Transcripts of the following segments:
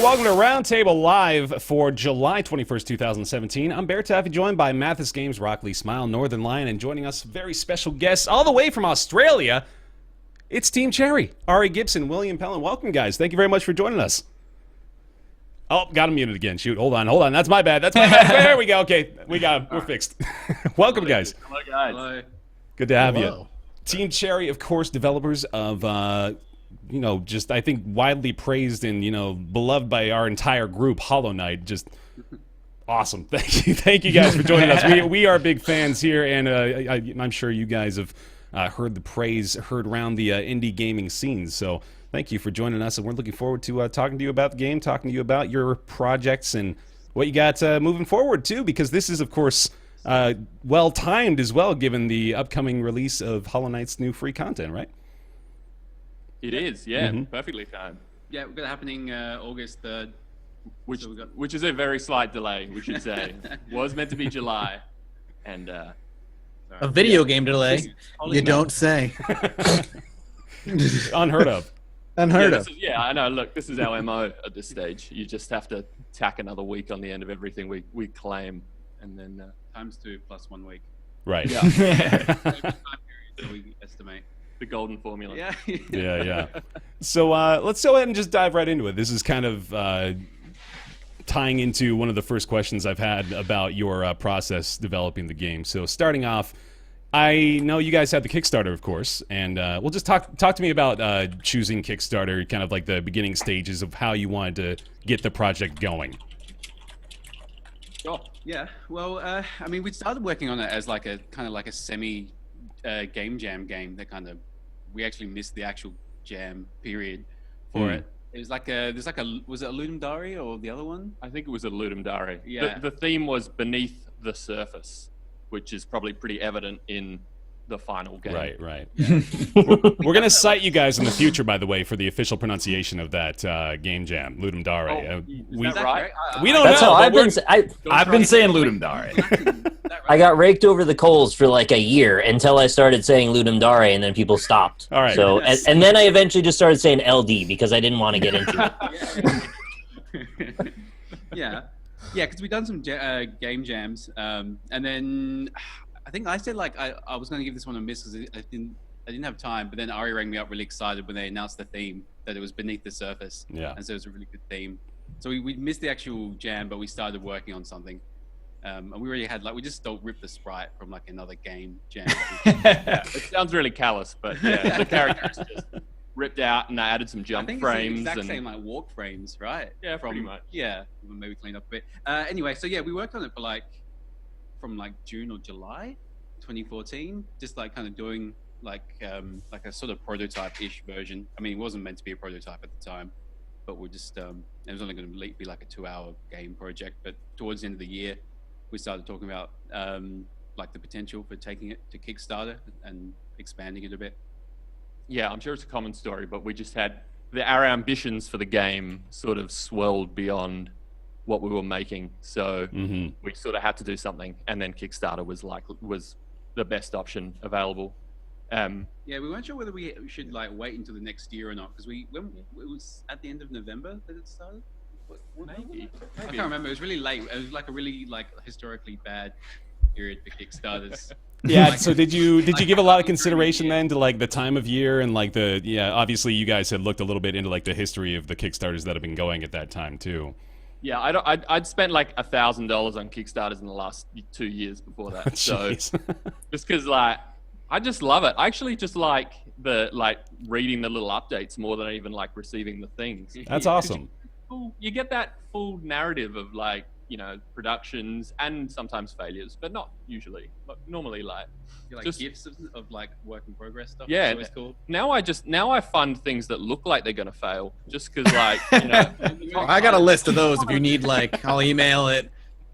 welcome to Roundtable Live for July 21st, 2017. I'm BaerTaffy, joined by Mathis Games, Rockley Smile, Northern Lion, and joining us, very special guests all the way from Australia, it's Team Cherry. Ari Gibson, William Pellin. Welcome, guys. Thank you very much for joining us. Oh, got him muted again. Shoot, hold on. That's my bad. There we go. Okay, we're fixed. Welcome, guys. Hello, guys. Hello. Good to have you. Team Cherry, of course, developers of, just I think widely praised and, beloved by our entire group, Hollow Knight. Just awesome. Thank you guys for joining us. We are big fans here, and I'm sure you guys have heard the praise heard around the indie gaming scenes. So thank you for joining us, and we're looking forward to talking to you about the game, talking to you about your projects and what you got moving forward too, because this is, of course, well timed as well, given the upcoming release of Hollow Knight's new free content, right? It is, yeah, perfectly timed. Yeah, we've got it happening August 3rd. Which is a very slight delay, we should say. Was meant to be July, and a video game delay. You don't say. Unheard of. Unheard of. Yeah, I know. Look, this is our MO at this stage. You just have to tack another week on the end of everything we claim, and then ×2 plus 1 week. Right. Yeah. We estimate the golden formula. Yeah. Yeah. So let's go ahead and just dive right into it. This is kind of tying into one of the first questions I've had about your process developing the game. So starting off, I know you guys had the Kickstarter, of course, and we'll just talk to me about choosing Kickstarter, kind of like the beginning stages of how you wanted to get the project going. Sure. Yeah. Well, I mean, we started working on it as like a kind of like a semi game jam game that kind of we actually missed the actual jam period for it. It was like was it a Ludum Dare or the other one? I think it was a Ludum Dare. Yeah. The theme was beneath the surface, which is probably pretty evident in the final game. Right. Yeah. We're going to cite you guys in the future, by the way, for the official pronunciation of that game jam, Ludum Dare. Is that right? We don't That's know. how I've been saying Ludum Dare. I got raked over the coals for like a year until I started saying Ludum Dare, and then people stopped. All right. So, and then I eventually just started saying LD because I didn't want to get into it. Yeah, because we've done some game jams, and then I think I said like I was going to give this one a miss because I didn't have time. But then Ari rang me up really excited when they announced the theme that it was beneath the surface. Yeah. And so it was a really good theme. So we missed the actual jam, but we started working on something. And we already had we just don't rip the sprite from like another game jam. It sounds really callous, but yeah, the characters just ripped out and they added some jump frames. It's the exact same like walk frames, right? Yeah, pretty much. Yeah, maybe clean up a bit. Anyway, so yeah, we worked on it for from June or July 2014, just like kind of doing like a sort of prototype-ish version. I mean, it wasn't meant to be a prototype at the time, but we're just it was only going to be like a 2-hour game project. But towards the end of the year, we started talking about like the potential for taking it to Kickstarter and expanding it a bit. Yeah, I'm sure it's a common story, but we just had our ambitions for the game sort of swelled beyond what we were making, so we sort of had to do something, and then Kickstarter was the best option available. Yeah, we weren't sure whether we should wait until the next year or not, because it was at the end of November that it started. Maybe. I can't remember. It was really late. It was like a really historically bad period for Kickstarters. Yeah. So did you give a lot of consideration then to the time of year and obviously you guys had looked a little bit into the history of the Kickstarters that have been going at that time too. Yeah, I'd spent $1,000 on Kickstarters in the last 2 years before that. So just because I just love it. I actually just like reading the little updates more than even receiving the things. That's awesome. You get that full narrative of productions and sometimes failures, but not usually. Normally just gifts of work in progress stuff. Yeah, it's cool. Now I fund things that look like they're gonna fail, just because I got a list of those. If you need, I'll email it. We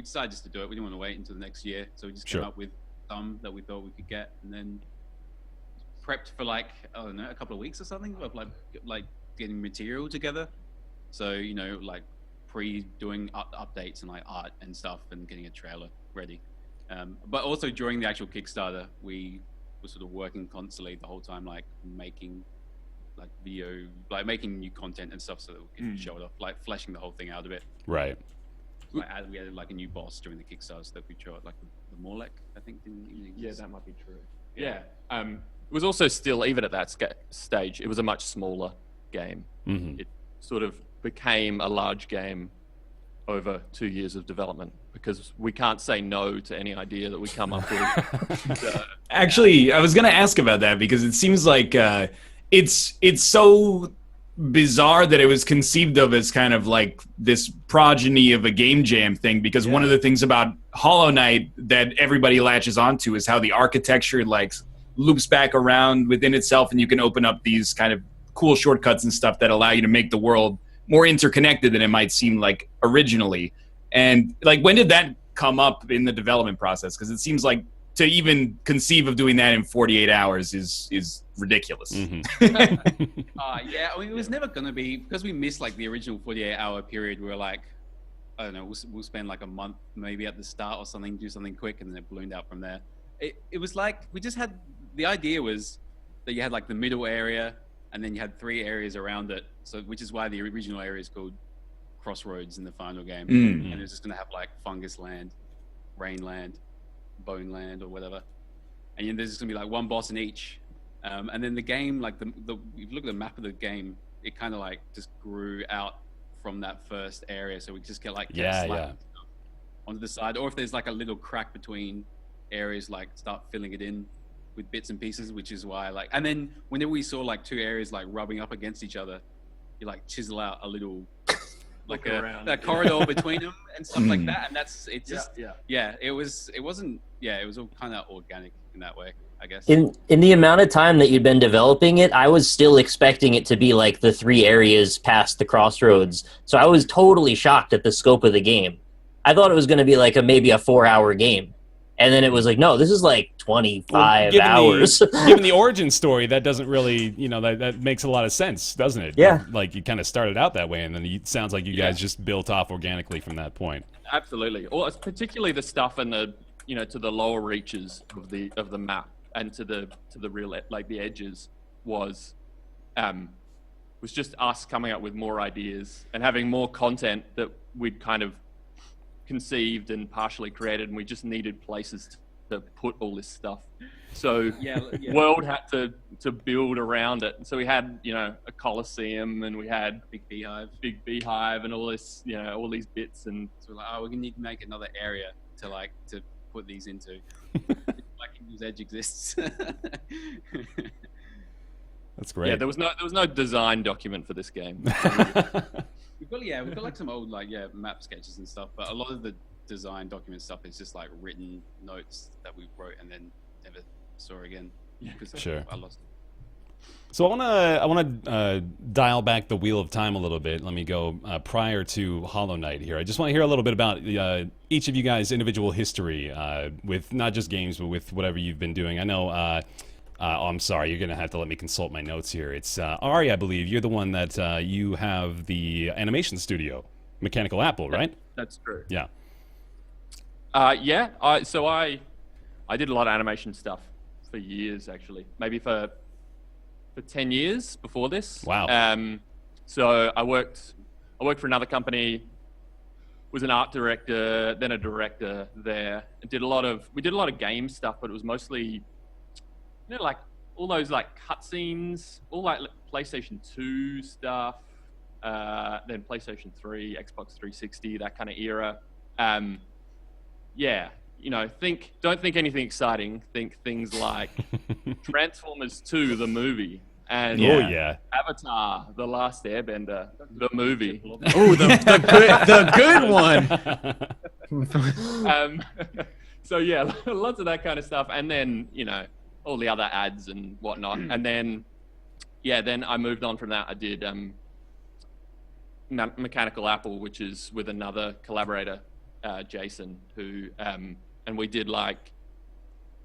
decided just to do it. We didn't want to wait until the next year, so we just came up with some that we thought we could get, and then prepped for I don't know, a couple of weeks or something of getting material together. So pre doing updates and art and stuff, and getting a trailer ready. But also during the actual Kickstarter, we were sort of working constantly the whole time, like making like video, like making new content and stuff so that we can show it off, like fleshing the whole thing out a bit. Right. Like, we added like a new boss during the Kickstarter so that we show it, like the Morlek, I think. Yeah, that might be true. Yeah. It was also still, even at that stage, it was a much smaller game. It sort of became a large game over 2 years of development because we can't say no to any idea that we come up with. Actually, I was going to ask about that because it seems like it's so bizarre that it was conceived of as kind of like this progeny of a game jam thing, because one of the things about Hollow Knight that everybody latches onto is how the architecture like loops back around within itself, and you can open up these kind of cool shortcuts and stuff that allow you to make the world more interconnected than it might seem like originally. And like, when did that come up in the development process? Because it seems like to even conceive of doing that in 48 hours is ridiculous. Yeah, I mean, it was never going to be, because we missed like the original 48-hour period. We were like, I don't know, we'll spend like a month maybe at the start or something, do something quick, and then it ballooned out from there. It was like, we just had, the idea was that you had like the middle area, and then you had 3 areas around it. So, which is why the original area is called Crossroads in the final game. And it was just going to have like Fungus Land, Rain Land, Bone Land, or whatever. And there's just going to be like one boss in each. And then the game, like if you look at the map of the game, it kind of like just grew out from that first area. So we just get like stuff onto the side. Or if there's like a little crack between areas, like start filling it in with bits and pieces, which is why like, and then whenever we saw like 2 areas like rubbing up against each other, you like chisel out a little like a corridor between them and stuff like that. And that's, it just, it was all kind of organic in that way, I guess. In the amount of time that you'd been developing it, I was still expecting it to be like the 3 areas past the crossroads. So I was totally shocked at the scope of the game. I thought it was going to be like maybe a 4-hour game. And then it was like, no, this is like 25 hours. Given the origin story, that doesn't really, that makes a lot of sense, doesn't it? Yeah. Like you kind of started out that way, and then it sounds like you guys just built off organically from that point. Absolutely. Or particularly the stuff in the, to the lower reaches of the map and to the real, like the edges was just us coming up with more ideas and having more content that we'd kind of conceived and partially created, and we just needed places to put all this stuff. So World had to build around it. So we had, a Colosseum, and we had big beehive and all this, all these bits, and so we're like, we're gonna need to make another area to put these into. Like Kingdom's Edge exists. That's great. Yeah, there was no design document for this game. We've got like some old map sketches and stuff, but a lot of the design document stuff is just like written notes that we wrote and then never saw again. Sure. I lost it. So I want to dial back the wheel of time a little bit. Let me go prior to Hollow Knight here. I just want to hear a little bit about each of you guys' individual history with not just games, but with whatever you've been doing. I know. I'm sorry, you're going to have to let me consult my notes here. It's Ari, I believe. You're the one that you have the animation studio, Mechanical Apple, right? That's true. Yeah. So I did a lot of animation stuff for years, actually. Maybe for 10 years before this. Wow. So I worked for another company, was an art director, then a director there, and we did a lot of game stuff, but it was mostly, like all those like cutscenes, all like PlayStation 2 stuff, then PlayStation 3, Xbox 360, that kind of era. Don't think anything exciting. Think things like Transformers 2, the movie, and Avatar, The Last Airbender, the movie. Oh, the good one. So yeah, lots of that kind of stuff, and then all the other ads and whatnot. And then, then I moved on from that. I did Mechanical Apple, which is with another collaborator, Jason, who, and we did like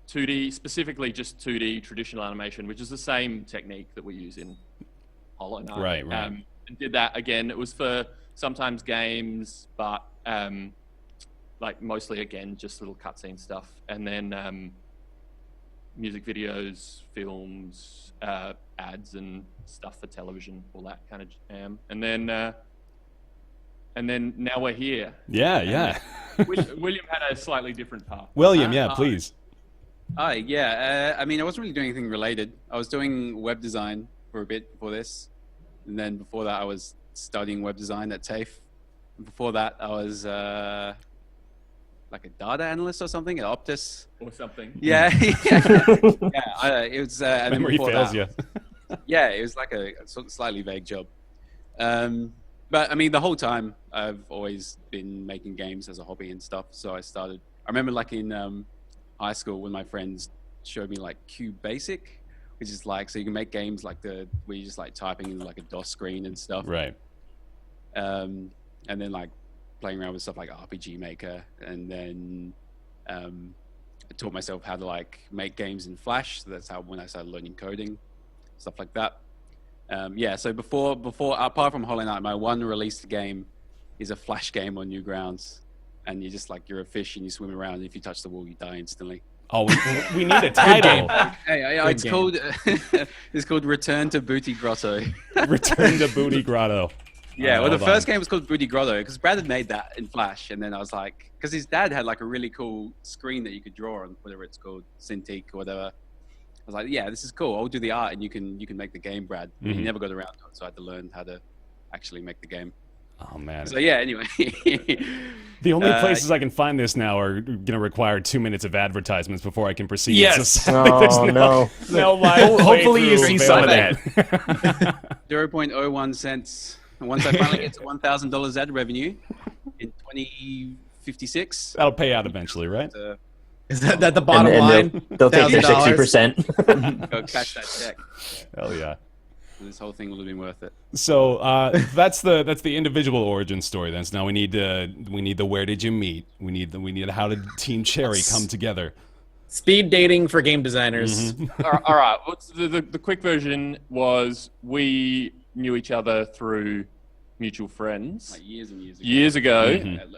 2D, specifically just 2D traditional animation, which is the same technique that we use in Hollow Knight. Right. And did that again. It was for sometimes games, but like mostly again just little cutscene stuff, and then music videos, films, ads, and stuff for television, all that kind of jam. And then now we're here. Yeah. William had a slightly different path. William, please. I mean, I wasn't really doing anything related. I was doing web design for a bit before this, and then before that, I was studying web design at TAFE. And before that, I was like a data analyst or something at Optus. Or something. Yeah, it was. And then Memory before fails that, you. yeah, it was like a sort of slightly vague job. But I mean, the whole time I've always been making games as a hobby and stuff. So I remember like in high school when my friends showed me like Cube Basic, which is like, so you can make games like where you just like typing in like a DOS screen and stuff. Right. And then like playing around with stuff like RPG Maker. And then I taught myself how to like make games in Flash. So that's when I started learning coding, stuff like that. So before apart from Hollow Knight, my one released game is a Flash game on Newgrounds, and you're a fish and you swim around, and if you touch the wall you die instantly. Oh, we need a title. It's called it's called Return to Booty Grotto. Return to Booty Grotto. Yeah, well, the first game was called Booty Grotto because Brad had made that in Flash, and then I was like, because his dad had like a really cool screen that you could draw on, whatever it's called, Cintiq or whatever. I was like, yeah, this is cool. I'll do the art, and you can make the game, Brad. Mm-hmm. He never got around to it, so I had to learn how to actually make the game. Oh man. So yeah, anyway. The only places I can find this now are going to require 2 minutes of advertisements before I can proceed. Yes. So sadly, there's no live Hopefully you playthrough see some of available. that. 0.01 cents. And once I finally get to $1,000 ad revenue in 2056, That'll pay out eventually, right? Is that the bottom line? They'll take their $1,000? 60%. go cash that check. Hell yeah. This whole thing will have been worth it. So that's the individual origin story. Then so now we need the where did you meet? We need how did Team Cherry come together? Speed dating for game designers. Mm-hmm. All right. What's the quick version was we knew each other through mutual friends Like years and years ago. years ago. Mhm.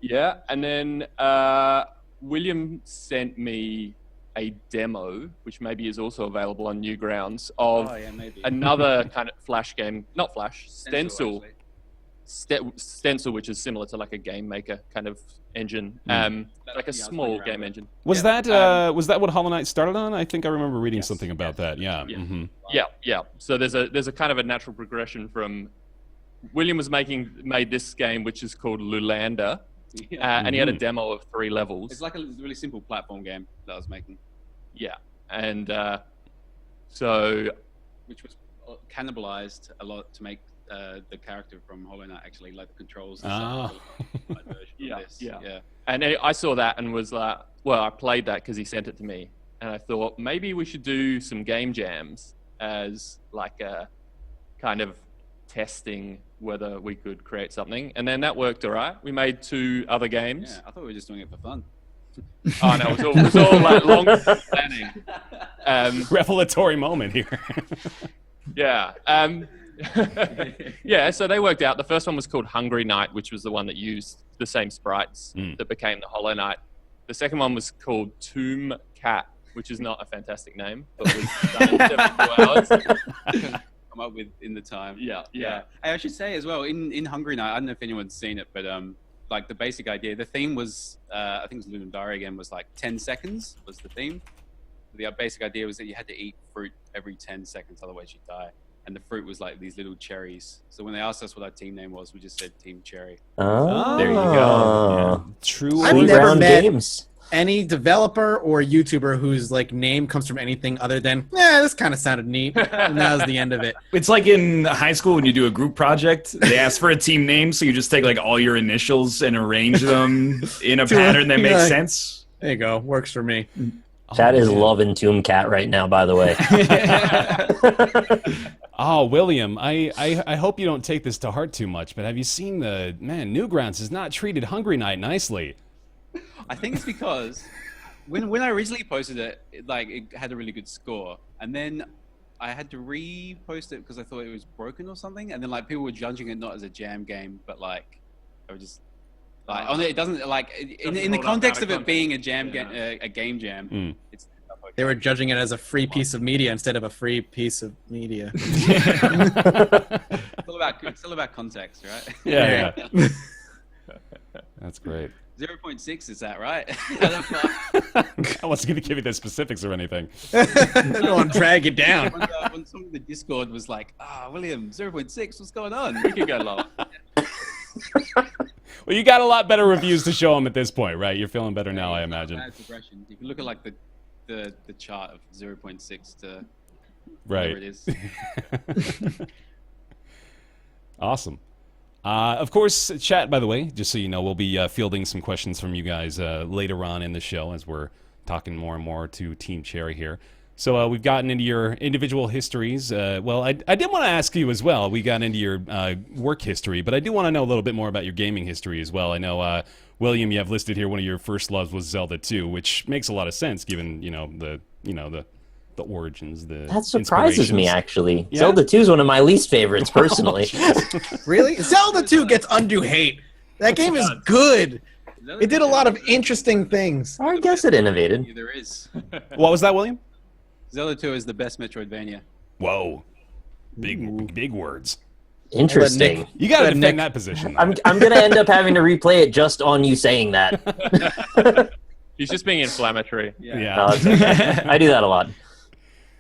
Yeah, and then William sent me a demo, which maybe is also available on Newgrounds, of maybe. another kind of Flash game, not Flash, Stencil, actually. Stencil, which is similar to like a game maker kind of engine, like a small game engine. Was that what Hollow Knight started on? I think I remember reading Yes. something about that. Yeah. Yeah. Mm-hmm. Yeah. So there's a kind of a natural progression from William was made this game, which is called Lulander. And he had a demo of 3 levels. It's like a really simple platform game that I was making. Yeah, and so Which was cannibalized a lot to make the character from Hollow Knight actually, like the controls and stuff. Like version of this. yeah. And I saw that and was like, well, I played that because he sent it to me, and I thought maybe we should do some game jams as like a kind of testing whether we could create something, and then that worked all right. We made 2 other games. Yeah, I thought we were just doing it for fun. Oh no, it was all like long planning. Revelatory moment here. Yeah. Yeah, so they worked out. The first one was called Hungry Knight, which was the one that used the same sprites that became the Hollow Knight. The second one was called Tomb Cat, which is not a fantastic name, but was done in 72 hours. Come up with in the time. Yeah. Hey, I should say as well, in Hungry Night, I don't know if anyone's seen it, but like the basic idea, the theme was, I think it was Lunandari again, was like 10 seconds was the theme. The basic idea was that you had to eat fruit every 10 seconds, otherwise you'd die. And the fruit was like these little cherries. So when they asked us what our team name was, we just said Team Cherry. Oh, There you go. True. I've Sweet never round met- games. Any developer or YouTuber whose like name comes from anything other than, this kind of sounded neat. And that was the end of it. It's like in high school when you do a group project, they ask for a team name, so you just take like all your initials and arrange them in a pattern that makes sense. There you go. Works for me. Chat is loving Tomb Cat right now, by the way. Oh, William, I hope you don't take this to heart too much, but have you seen Newgrounds has not treated Hungry Night nicely. I think it's because when I originally posted it, it had a really good score. And then I had to repost it because I thought it was broken or something. And then like people were judging it not as a jam game, but like they were just Like, it doesn't like in the hold up context out of of it being a context. a game jam. It's They were judging it as a free piece of media instead of a free piece of media. it's all about context, right? Yeah. That's great. 0.6 is that right? I wasn't going to give you the specifics or anything. I don't want to drag it down. When someone in the Discord was like, William, 0.6, what's going on? We could go lower. Well, you got a lot better reviews to show them at this point, right? You're feeling better now, I imagine. Bad progression. If you look at like the chart of 0.6 to Right. whatever it is. Awesome. Of course, chat, by the way, just so you know, we'll be fielding some questions from you guys later on in the show as we're talking more and more to Team Cherry here. So we've gotten into your individual histories. Well, I did want to ask you as well. We got into your work history, but I do want to know a little bit more about your gaming history as well. I know, William, you have listed here one of your first loves was Zelda 2, which makes a lot of sense given the origins. That surprises me, inspirations. actually. Yeah? Zelda 2 is one of my least favorites, personally. Really? Zelda 2 gets undue hate. That game is good. It did a lot of interesting things. I guess it innovated. There is. What was that, William? Zelda 2 is the best Metroidvania. Whoa, big words. Interesting. You got to defend Nick. that position. I'm going to end up having to replay it just on you saying that. He's just being inflammatory. Yeah. No, it's okay. I do that a lot.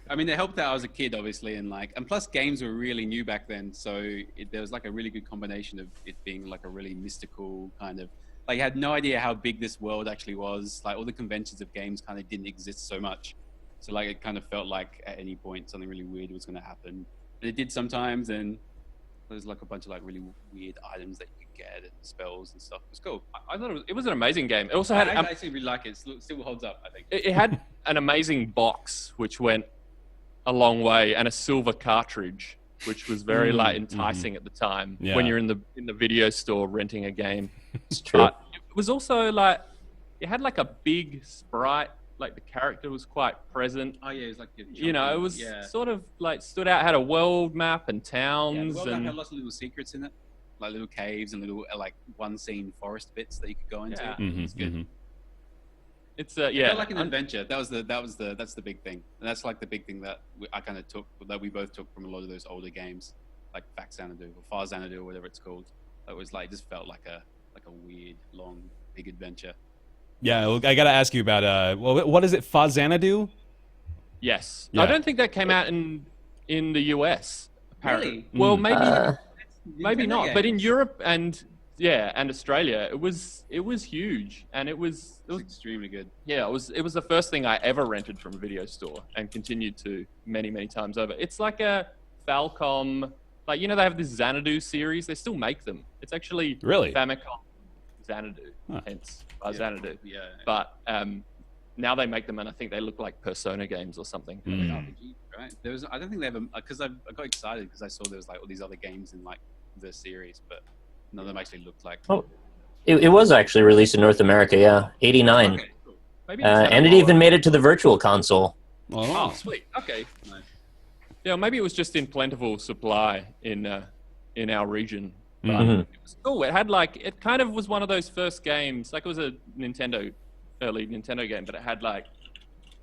I mean, it helped that I was a kid, obviously, and plus games were really new back then, so there was like a really good combination of it being like a really mystical kind of, like, you had no idea how big this world actually was. Like, all the conventions of games kind of didn't exist so much, so like it kind of felt like at any point something really weird was going to happen, and it did sometimes. And there's like a bunch of like really weird items that you could get and spells and stuff. It was cool. I thought it was an amazing game. It also had I actually really like it. It still holds up, I think. it had an amazing box which went a long way, and a silver cartridge which was very like enticing at the time when you're in the video store renting a game. It's true. But it was also like it had like a big sprite, like the character was quite present. Oh yeah, it was like It was sort of like stood out. Had a world map and towns, the world and had lots of little secrets in it, like little caves and little like one scene forest bits that you could go into. Yeah. It's good. It's It felt like an adventure. That's the big thing, and that's like the big thing that I kind of took, that we both took from a lot of those older games, like Fax Xanadu or Far Xanadu or whatever it's called. It was like, just felt like a weird, long, big adventure. Yeah, I got to ask you about what is it, Fazanadu? Yes, Yeah. I don't think that came out in the US. Apparently, Really? well, maybe Nintendo not. But in games. Europe and Australia, it was huge, and it was extremely good. yeah, it was the first thing I ever rented from a video store, and continued to many times over. It's like a Falcom, like they have this Xanadu series. They still make them. It's actually Really? Famicom Xanadu, Huh. hence Xanadu. Yeah. But now they make them, and I think they look like Persona games or something. RPG, right? I don't think they have because I got excited because I saw there was like all these other games in like the series, but none of them actually looked like. Oh, it was actually released in North America, yeah. 89. Okay, cool. Maybe it's And it even made it to the Virtual Console. Oh, sweet. Okay. Nice. Yeah, maybe it was just in plentiful supply in our region. But Mhm. it was cool. It had it kind of was one of those first games. Like, it was a early Nintendo game, but it had like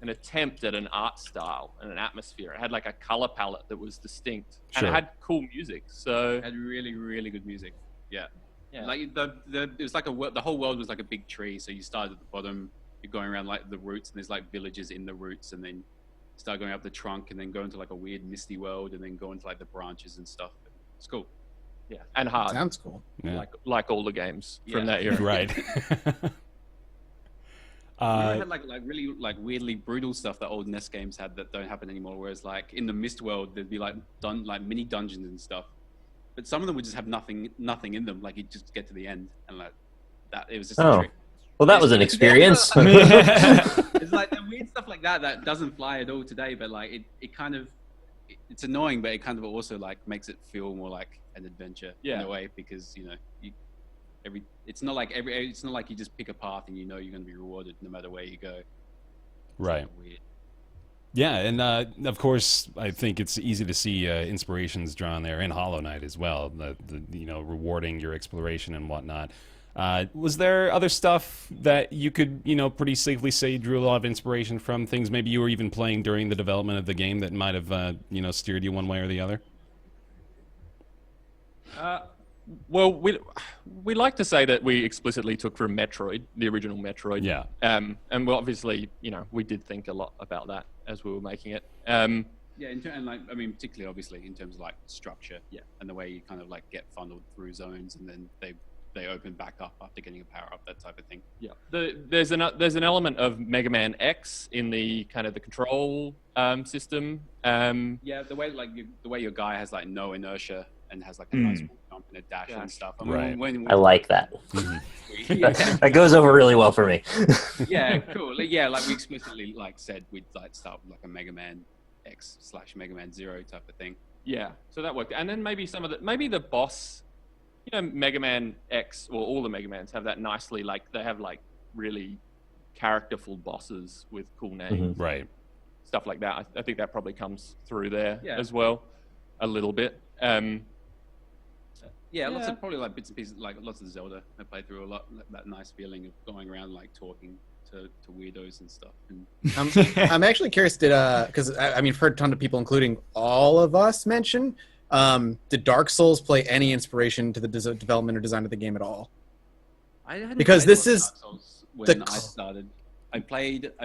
an attempt at an art style and an atmosphere. It had like a color palette that was distinct, and it Sure. had cool music. So It had really, really good music. Yeah. yeah. Like it was like the whole world was like a big tree. So you started at the bottom, you're going around like the roots, and there's like villages in the roots, and then you start going up the trunk, and then go into like a weird misty world, and then go into like the branches and stuff. It's cool. yeah, and hard, Sounds cool. Yeah. like all the games from Yeah. that era. Right. We had like really like weirdly brutal stuff that old NES games had that don't happen anymore. Whereas like in the Mist world, there'd be like mini dungeons and stuff, but some of them would just have nothing in them. Like, you just get to the end, and like that, it was just a Oh. trick. Well, that was an experience. It's like the weird stuff like that doesn't fly at all today, but like it kind of it's annoying, but it kind of also like makes it feel more like an adventure in Yeah. a way, because it's not like you just pick a path and you're going to be rewarded no matter where you go. It's Right. weird. Yeah, and of course, I think it's easy to see inspirations drawn there in Hollow Knight as well. The rewarding your exploration and whatnot. Was there other stuff that you could, pretty safely say drew a lot of inspiration from things maybe you were even playing during the development of the game that might have, steered you one way or the other? Well, we like to say that we explicitly took from Metroid, the original Metroid. Yeah. And well, obviously, we did think a lot about that as we were making it. Yeah, particularly obviously in terms of like structure, and the way you kind of like get funneled through zones, and then they open back up after getting a power up, that type of thing. Yeah, there's an element of Mega Man X in the kind of the control system. Yeah, the way your guy has like no inertia and has like a nice jump and a dash and stuff. I mean, Right. I like that. Yeah. That goes over really well for me. Yeah, cool. Yeah, like we explicitly like said we'd like start with like a Mega Man X / Mega Man Zero type of thing. Yeah, so that worked. And then maybe maybe the boss, Mega Man X or all the Mega Mans have that nicely, like they have like really characterful bosses with cool names. Right. Stuff like that. I think that probably comes through there Yeah. as well, a little bit. Yeah, lots of probably like bits and pieces, like lots of Zelda. I played through a lot. That nice feeling of going around like talking to weirdos and stuff. And I'm actually curious, because I've heard a ton of people, including all of us, mention, did Dark Souls play any inspiration to the development or design of the game at all? I hadn't Because played this a lot of is Dark Souls when the I started. I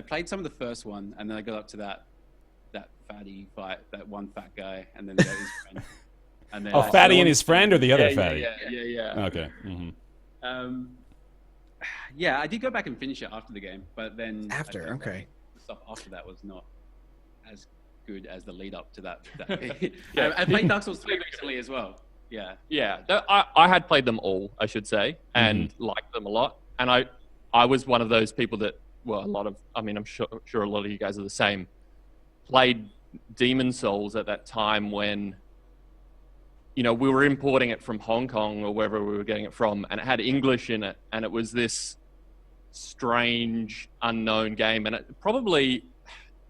played some of the first one, and then I got up to that fatty fight, that one fat guy, and then his friend. And then Fatty and his friend, or the other yeah, Fatty? Yeah. Okay. Mm-hmm. Yeah, I did go back and finish it after the game, but then After, I felt like okay. the stuff after that was not as good as the lead up to that. Yeah. I played Dark Souls 3 recently as well. Yeah. Yeah, I had played them all, I should say, and liked them a lot. And I was one of those people that, well, I'm sure a lot of you guys are the same, played Demon Souls at that time when, we were importing it from Hong Kong or wherever we were getting it from, and it had English in it, and it was this strange, unknown game. And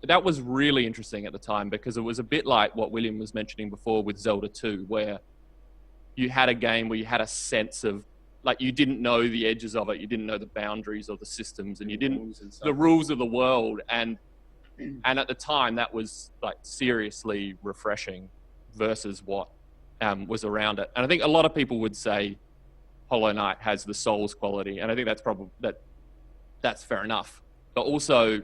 that was really interesting at the time, because it was a bit like what William was mentioning before with Zelda 2, where you had a game where you had a sense of, like, you didn't know the edges of it, you didn't know the boundaries of the systems, and you didn't the rules of the world, and at the time that was like seriously refreshing versus what was around it. And I think a lot of people would say Hollow Knight has the Souls quality, and I think that's probably that's fair enough. But also,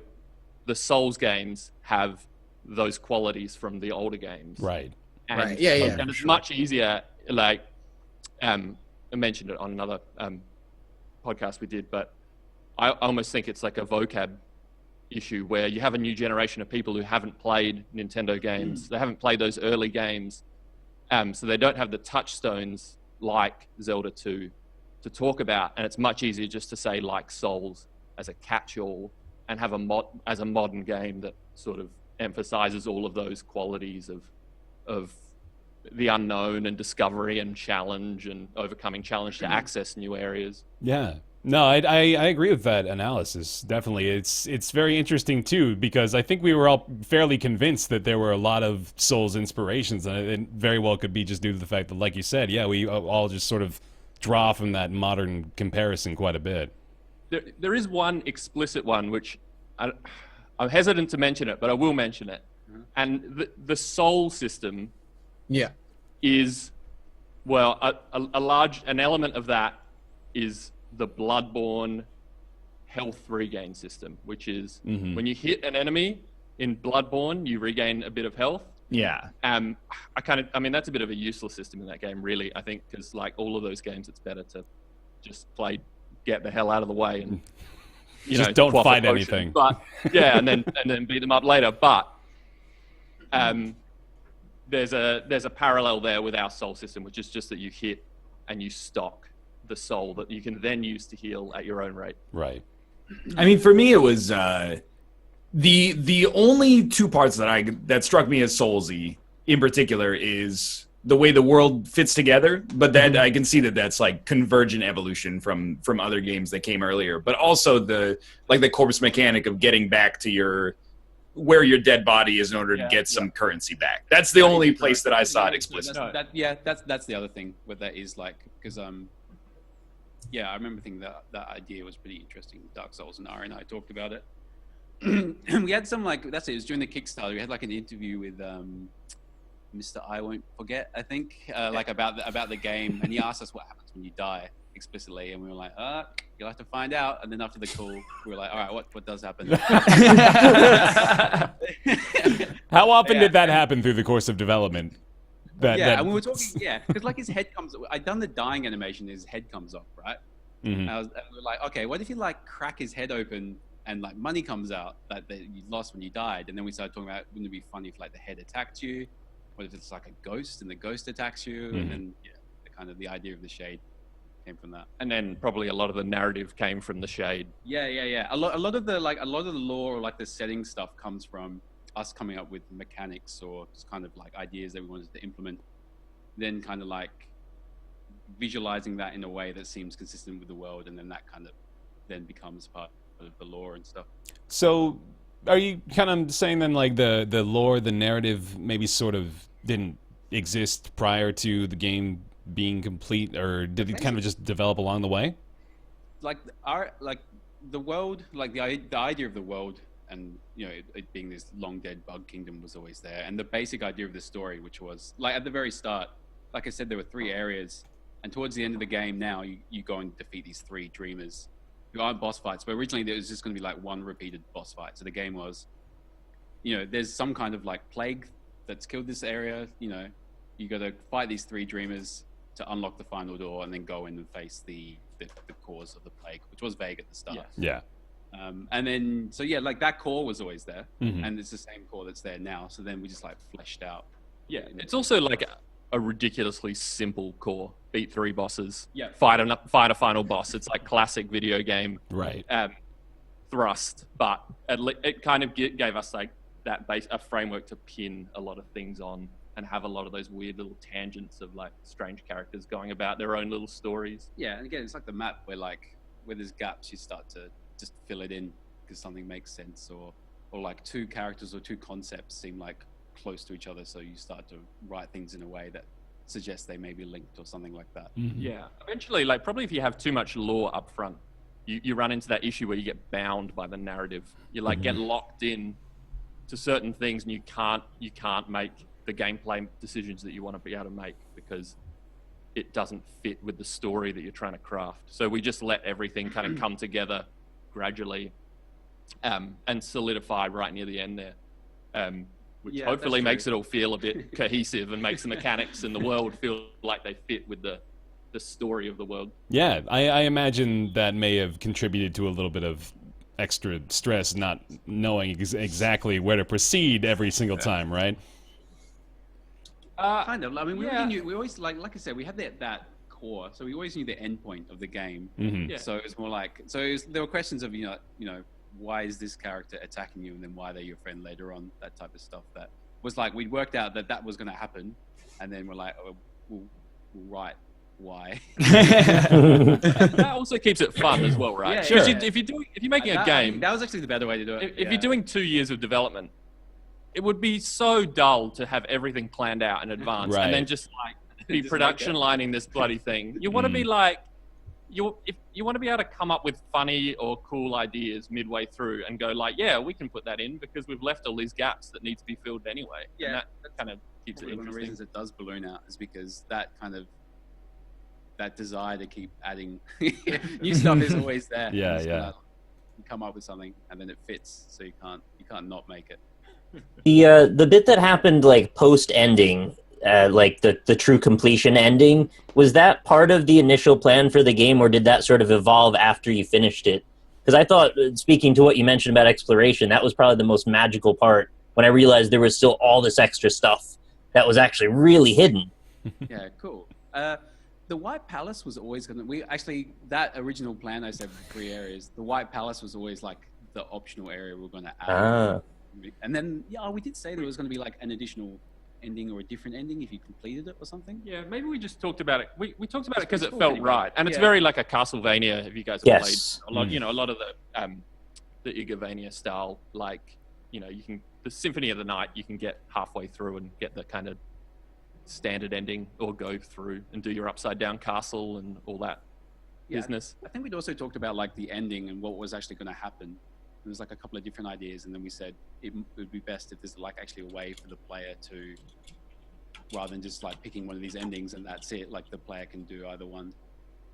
the Souls games have those qualities from the older games, Right. And, Right. Yeah. and it's much easier. Like, I mentioned it on another podcast we did, but I almost think it's like a vocab issue where you have a new generation of people who haven't played Nintendo games. They haven't played those early games. So they don't have the touchstones like Zelda 2 to talk about. And it's much easier just to say like Souls as a catch-all and have as a modern game that sort of emphasizes all of those qualities of the unknown and discovery and challenge and overcoming challenge to access new areas. Yeah. No, I agree with that analysis. Definitely. It's very interesting too, because I think we were all fairly convinced that there were a lot of Souls inspirations, and it very well could be just due to the fact that, like you said, we all just sort of draw from that modern comparison quite a bit. There is one explicit one, which I'm hesitant to mention it, but I will mention it. And the soul system is, well, an element of that is the Bloodborne health regain system, which is when you hit an enemy in Bloodborne, you regain a bit of health. Yeah. That's a bit of a useless system in that game, really, I think, because like all of those games, it's better to just get the hell out of the way and just don't quaff a fight potion. anything. But yeah, and then beat them up later. But there's a parallel there with our soul system, which is just that you hit and you stock the soul that you can then use to heal at your own rate. Right. I mean, for me, it was the only two parts that struck me as Soulsy in particular is the way the world fits together. But then I can see that that's like convergent evolution from other games that came earlier. But also the corpse mechanic of getting back to where your dead body is in order to get some currency back. That's the only place that I saw it explicitly. That's the other thing with that is like, because yeah, I remember thinking that idea was pretty interesting. Dark Souls, and Ari and I talked about it. And we had some that's it. It was during the Kickstarter. We had like an interview with Mr. I Won't Forget, I think, like about the game, and he asked us what happens when you die explicitly, and we were like, you'll have to find out. And then after the call, we were like, all right, what does happen? How often did that happen through the course of development? And we were talking, because like his head comes. I'd done the dying animation. His head comes up, right? Mhm. And we were like, okay, what if you like crack his head open and like money comes out that you lost when you died? And then we started talking about, wouldn't it be funny if like the head attacked you? What if it's like a ghost and the ghost attacks you? And then the idea of the shade came from that. And then probably a lot of the narrative came from the shade. Yeah. A lot of the lore or like the setting stuff comes from us coming up with mechanics or just kind of like ideas that we wanted to implement. Then kind of like visualizing that in a way that seems consistent with the world, and then that kind of then becomes part of the lore and stuff. So, are you kind of saying then like the lore, the narrative, maybe sort of didn't exist prior to the game being complete, or did it kind of just develop along the way? Like the world, like the idea of the world, and it being this long dead bug kingdom was always there, and the basic idea of the story, which was like at the very start, like I said, there were 3 areas, and towards the end of the game now you go and defeat these 3 dreamers who aren't boss fights, but originally there was just going to be like 1 repeated boss fight. So the game was, there's some kind of like plague that's killed this area. You got to fight these 3 dreamers to unlock the final door, and then go in and face the cause of the plague, which was vague at the start. Yeah. And then like that core was always there, Mhm. and it's the same core that's there now. So then we just like fleshed out. Yeah, it's also like a ridiculously simple core. Beat 3 bosses. Yeah. Fight a final boss. It's like classic video game Right. thrust, but it kind of gave us like that a framework to pin a lot of things on, and have a lot of those weird little tangents of like strange characters going about their own little stories. Yeah, and again, it's like the map where there's gaps, you start to just fill it in because something makes sense, or like 2 characters or 2 concepts seem like close to each other, so you start to write things in a way that suggests they may be linked or something like that. Mhm. Yeah, eventually, like probably if you have too much lore up front, you run into that issue where you get bound by the narrative. You like get locked in to certain things, and you can't make the gameplay decisions that you want to be able to make because it doesn't fit with the story that you're trying to craft. So we just let everything kind of come together gradually, and solidify right near the end there, which hopefully makes it all feel a bit cohesive and makes the mechanics and the world feel like they fit with the story of the world. Yeah, I imagine that may have contributed to a little bit of extra stress, not knowing exactly where to proceed every single time, right? Kind of. I mean, we always like I said, we had that core, so we always knew the end point of the game. Mhm. Yeah. So it was more like, there were questions of why is this character attacking you, and then why they're your friend later on, that type of stuff. That was like we'd worked out that was going to happen, and then we're like, we'll write why. That also keeps it fun as well, right? Yeah, Because yeah. if you're making a game, that was actually the better way to do it. if you're doing 2 years of development, it would be so dull to have everything planned out in advance, Right. and then just like be Just production like lining this bloody thing. You want to be like, if you want to be able to come up with funny or cool ideas midway through and go like, yeah, we can put that in because we've left all these gaps that need to be filled anyway. Yeah. And that kind of keeps it Probably one of the interesting. reasons it does balloon out is because that desire to keep adding new stuff is always there. Yeah, You just yeah. gotta come up with something and then it fits, so you can't not make it. The bit that happened like post ending, like the true completion ending, was that part of the initial plan for the game, or did that sort of evolve after you finished it? Because I thought, speaking to what you mentioned about exploration, that was probably the most magical part, when I realized there was still all this extra stuff that was actually really hidden. Yeah, cool. The White Palace was always that original plan I said with 3 areas, the White Palace was always like the optional area we're going to add. Ah. And then we did say there was going to be like an additional ending or a different ending if you completed it or something. Yeah, maybe we just talked about it. We talked about it because it cool, felt pretty right, much. and it's Yeah. very like a Castlevania. If you guys have Yes. played a lot, a lot of the Igavania style, like you can the Symphony of the Night, you can get halfway through and get the kind of standard ending, or go through and do your upside down castle and all that. business. I think we'd also talked about like the ending and what was actually going to happen. There was like a couple of different ideas, and then we said it would be best if there's like actually a way for the player to, rather than just like picking one of these endings and that's it, like the player can do either one.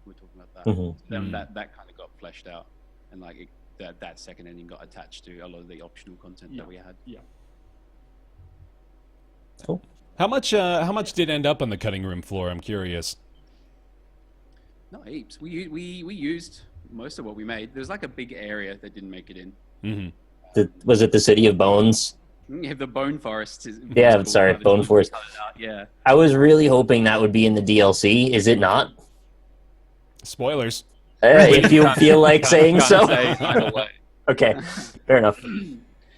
We were talking about that. Mhm. So then that kind of got fleshed out, and like that second ending got attached to a lot of the optional content that we had. Yeah. Cool. How much did end up on the cutting room floor? I'm curious. No heaps. We used most of what we made. There's like a big area that didn't make it in. Mm-hmm. Was it the City of Bones? Yeah, the Bone Forest. Yeah, sorry, Bone Forest. Yeah. I was really hoping that would be in the DLC. Is it not? Spoilers. If you feel like saying so. Say either way. Okay, fair enough.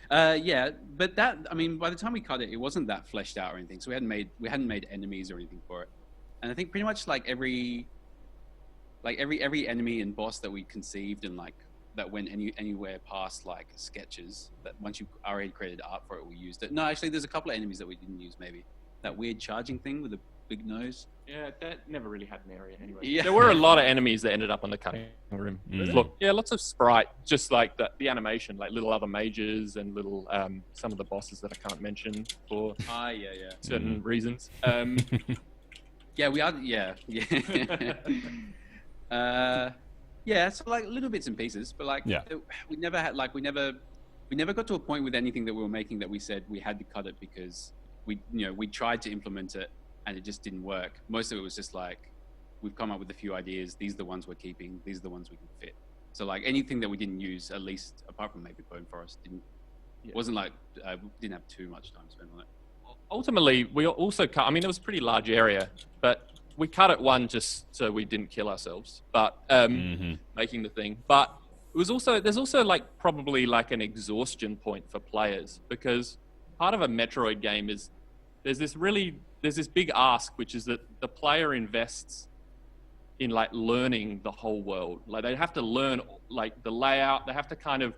Yeah, but that, I mean, by the time we cut it, it wasn't that fleshed out or anything. So we hadn't made enemies or anything for it. And I think pretty much like every enemy and boss that we conceived and like that went anywhere past like sketches, that once you already created art for it, we used it. No, actually, there's a couple of enemies that we didn't use. Maybe that weird charging thing with a big nose. Yeah, that never really had an area anyway. Yeah. There were a lot of enemies that ended up on the cutting room. Mm. Look, yeah, lots of sprite, just like the animation, like little other mages and little some of the bosses that I can't mention for Yeah. certain reasons. Yeah, we are. Yeah. Yeah, so like little bits and pieces, but like we never got to a point with anything that we were making that we said we had to cut it because we tried to implement it and it just didn't work. Most of it was just like we've come up with a few ideas. These are the ones we're keeping. These are the ones we can fit. So like anything that we didn't use, at least apart from maybe Bone Forest, wasn't like didn't have too much time spent on it. Ultimately, we also cut. I mean, it was a pretty large area, but we cut it one just so we didn't kill ourselves. But making the thing, but there's also like probably like an exhaustion point for players, because part of a Metroid game is there's this big ask, which is that the player invests in like learning the whole world. Like they have to learn like the layout. They have to kind of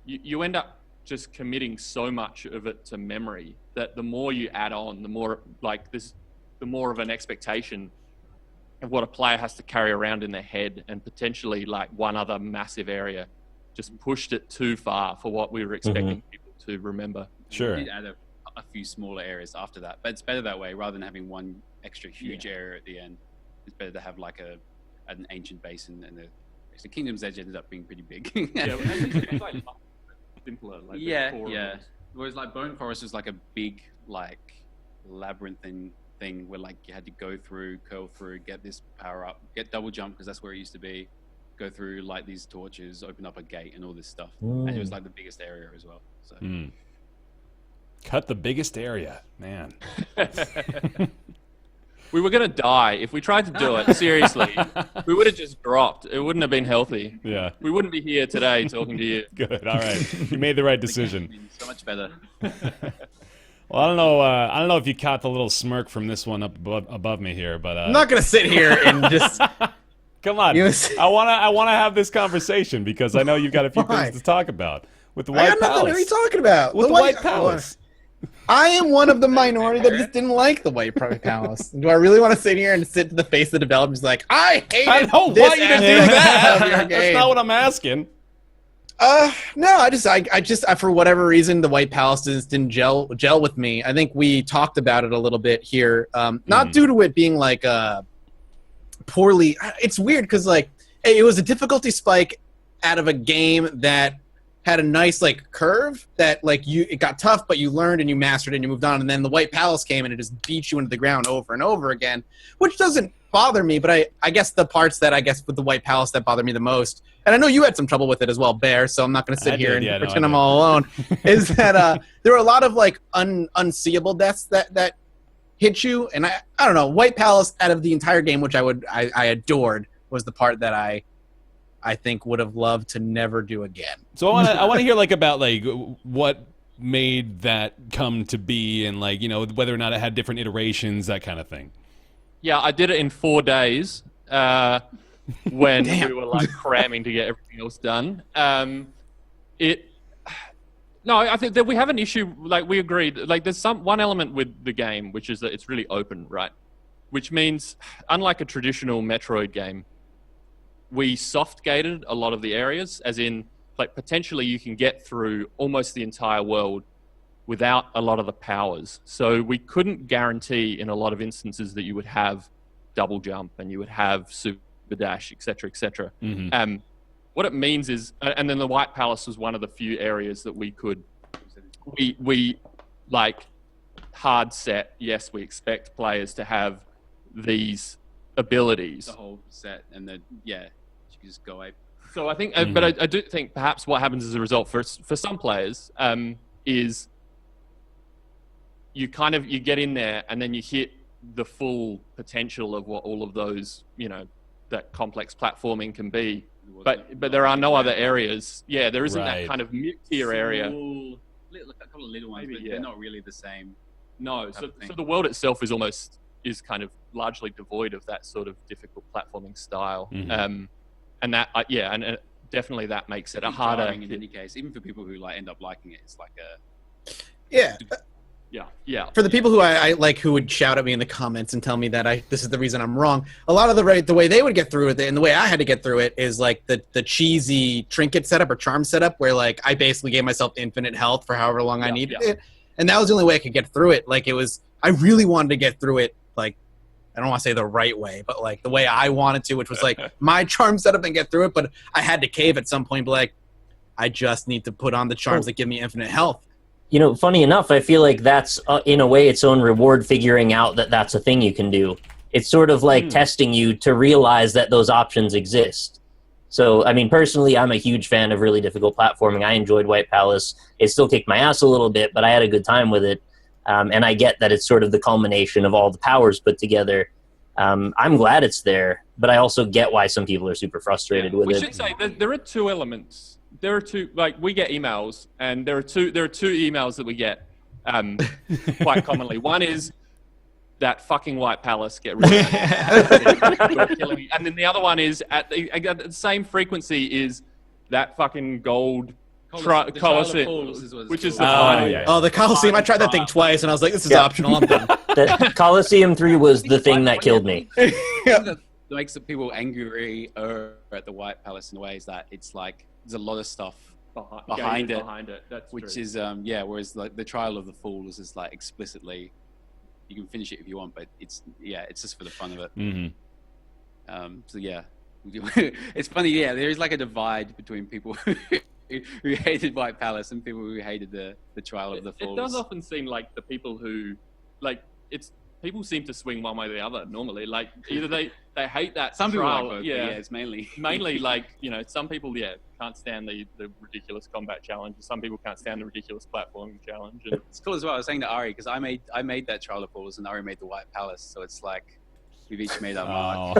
you end up just committing so much of it to memory that the more you add on, the more of an expectation of what a player has to carry around in their head, and potentially like one other massive area just pushed it too far for what we were expecting people to remember. Sure. We did add a few smaller areas after that, but it's better that way rather than having one extra huge area at the end. It's better to have like an ancient basin, and the Kingdom's Edge ended up being pretty big. It's like simpler. Like yeah. rooms. Whereas like Bone Forest was like a big like labyrinthine thing where like you had to go through, curl through, get this power up, get double jump because that's where it used to be, go through, light these torches, open up a gate and all this stuff. And it was like the biggest area as well. So Cut the biggest area, man. We were gonna die if we tried to do it. Seriously, we would have just dropped. It wouldn't have been healthy. Yeah. We wouldn't be here today talking to you. Good. All right. You made the right decision. So much better. Well, I don't know if you caught the little smirk from this one up above me here, but I'm not gonna sit here and just. come on. I wanna have this conversation because I know you've got a few Why? things to talk about with the I White got nothing. Palace. What are you talking about? With the White Palace. I am one of the minority that just didn't like the White Palace. Do I really want to sit here and sit to the face of the developers like, I hate I don't want you to do that. That's not what I'm asking. No, I just for whatever reason the White Palace just didn't gel with me. I think we talked about it a little bit here. Not due to it being like poorly. It's weird because like it was a difficulty spike out of a game that had a nice like curve that like it got tough, but you learned and you mastered it and you moved on. And then the White Palace came and it just beat you into the ground over and over again, which doesn't bother me. But I guess the parts that I guess with the White Palace that bother me the most, and I know you had some trouble with it as well, Bear. So I'm not going to sit here and pretend I'm all alone. Is that there were a lot of like unseeable deaths that hit you, and I don't know. White Palace out of the entire game, which I adored, was the part that I think would have loved to never do again. So I want to hear like about like what made that come to be, and like whether or not it had different iterations, that kind of thing. Yeah, I did it in 4 days when we were like cramming to get everything else done. No, I think that we have an issue. Like we agreed, like there's one element with the game, which is that it's really open, right? Which means, unlike a traditional Metroid game, we soft gated a lot of the areas, as in like potentially you can get through almost the entire world without a lot of the powers. So we couldn't guarantee in a lot of instances that you would have double jump and you would have super dash, etc., etc. What it means is, and then the White Palace was one of the few areas that we could, we like hard set. Yes, we expect players to have these abilities. The whole set, and then you can just go ape. So I think, but I do think perhaps what happens as a result for some players is you get in there and then you hit the full potential of what all of those, that complex platforming can be. But there are no other areas. Yeah, there isn't that kind of mid-tier area. A couple of little ones, maybe, but they're not really the same. No, so the world itself is kind of largely devoid of that sort of difficult platforming style. And that, and definitely that makes it a harder. In any case, even for people who end up liking it, it's like a. Yeah. For the people who I like, who would shout at me in the comments and tell me that this is the reason I'm wrong. A lot of the way they would get through it, and the way I had to get through it, is like the cheesy trinket setup or charm setup, where like I basically gave myself infinite health for however long I needed it, and that was the only way I could get through it. Like I really wanted to get through it, like I don't want to say the right way, but like the way I wanted to, which was like my charm setup and get through it. But I had to cave at some point, but like I just need to put on the charms that give me infinite health. Funny enough, I feel like that's, in a way, its own reward, figuring out that that's a thing you can do. It's sort of like testing you to realize that those options exist. So, I mean, personally, I'm a huge fan of really difficult platforming. I enjoyed White Palace. It still kicked my ass a little bit, but I had a good time with it. And I get that it's sort of the culmination of all the powers put together. I'm glad it's there, but I also get why some people are super frustrated with it. We should say that there are two elements. There are two, we get emails, and there are two emails that we get quite commonly. One is that fucking White Palace, get rid of it. You're killing me. And then the other one is at the same frequency is that fucking gold Colosseum, which is the Colosseum. I tried that thing twice, and I was like, this is optional. I'm done. The Colosseum 3 was the thing that killed me. That makes the people angry at the White Palace in ways that it's like there's a lot of stuff behind it. That's which true. Is whereas like the Trial of the Fools is like explicitly you can finish it if you want, but it's just for the fun of it. It's funny. There is like a divide between people who hated White Palace and people who hated the Trial of the Fools. It does often seem like the people who people seem to swing one way or the other normally. Like either they hate that some people trial, like both, but it's mainly like some people can't stand the ridiculous combat challenge. Some people can't stand the ridiculous platforming challenge. And it's cool as well. I was saying to Ari, because I made that Trial of Fools and Ari made the White Palace, so it's like we've each made our mark.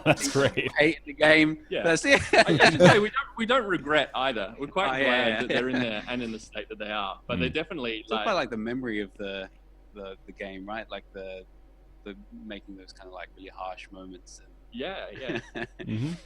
That's great. Hate the game. Yeah. That's it. I should say we don't regret either. We're quite glad that they're in there and in the state that they are. But they definitely it's quite like the memory of the game, right? Like the making those kind of like really harsh moments. And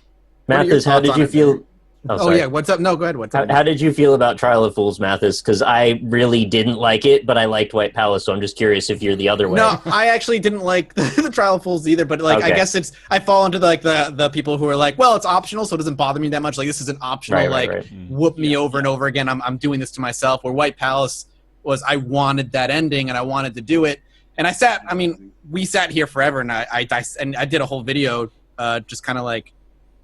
Mathis, how did you feel? What's up? No, go ahead. What's up? How did you feel about Trial of Fools, Mathis? Because I really didn't like it, but I liked White Palace, so I'm just curious if you're the other way. No, I actually didn't like the Trial of Fools either, but like I guess I fall into the people who are like, well, it's optional, so it doesn't bother me that much. Like this is an optional, whoop me over and over again. I'm doing this to myself. Where White Palace was, I wanted that ending and I wanted to do it. And we sat here forever, and I did a whole video just kind of like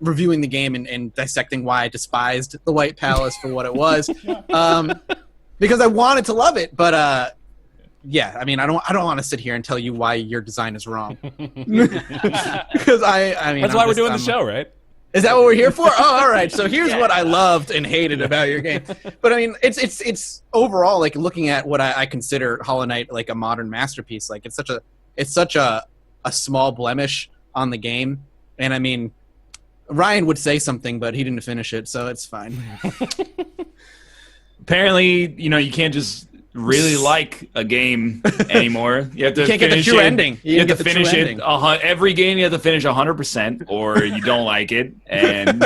reviewing the game and dissecting why I despised the White Palace for what it was, because I wanted to love it. But I don't want to sit here and tell you why your design is wrong. Because that's why we're doing the show, right? Is that what we're here for? Oh, all right. So here's what I loved and hated about your game. But I mean, it's overall, like looking at what I consider Hollow Knight like a modern masterpiece. Like it's such a small blemish on the game. And I mean, Ryan would say something, but he didn't finish it, so it's fine. Apparently, you can't just really like a game anymore. You have to can't get the true ending. You have to finish it. Every game you have to finish 100%, or you don't like it. And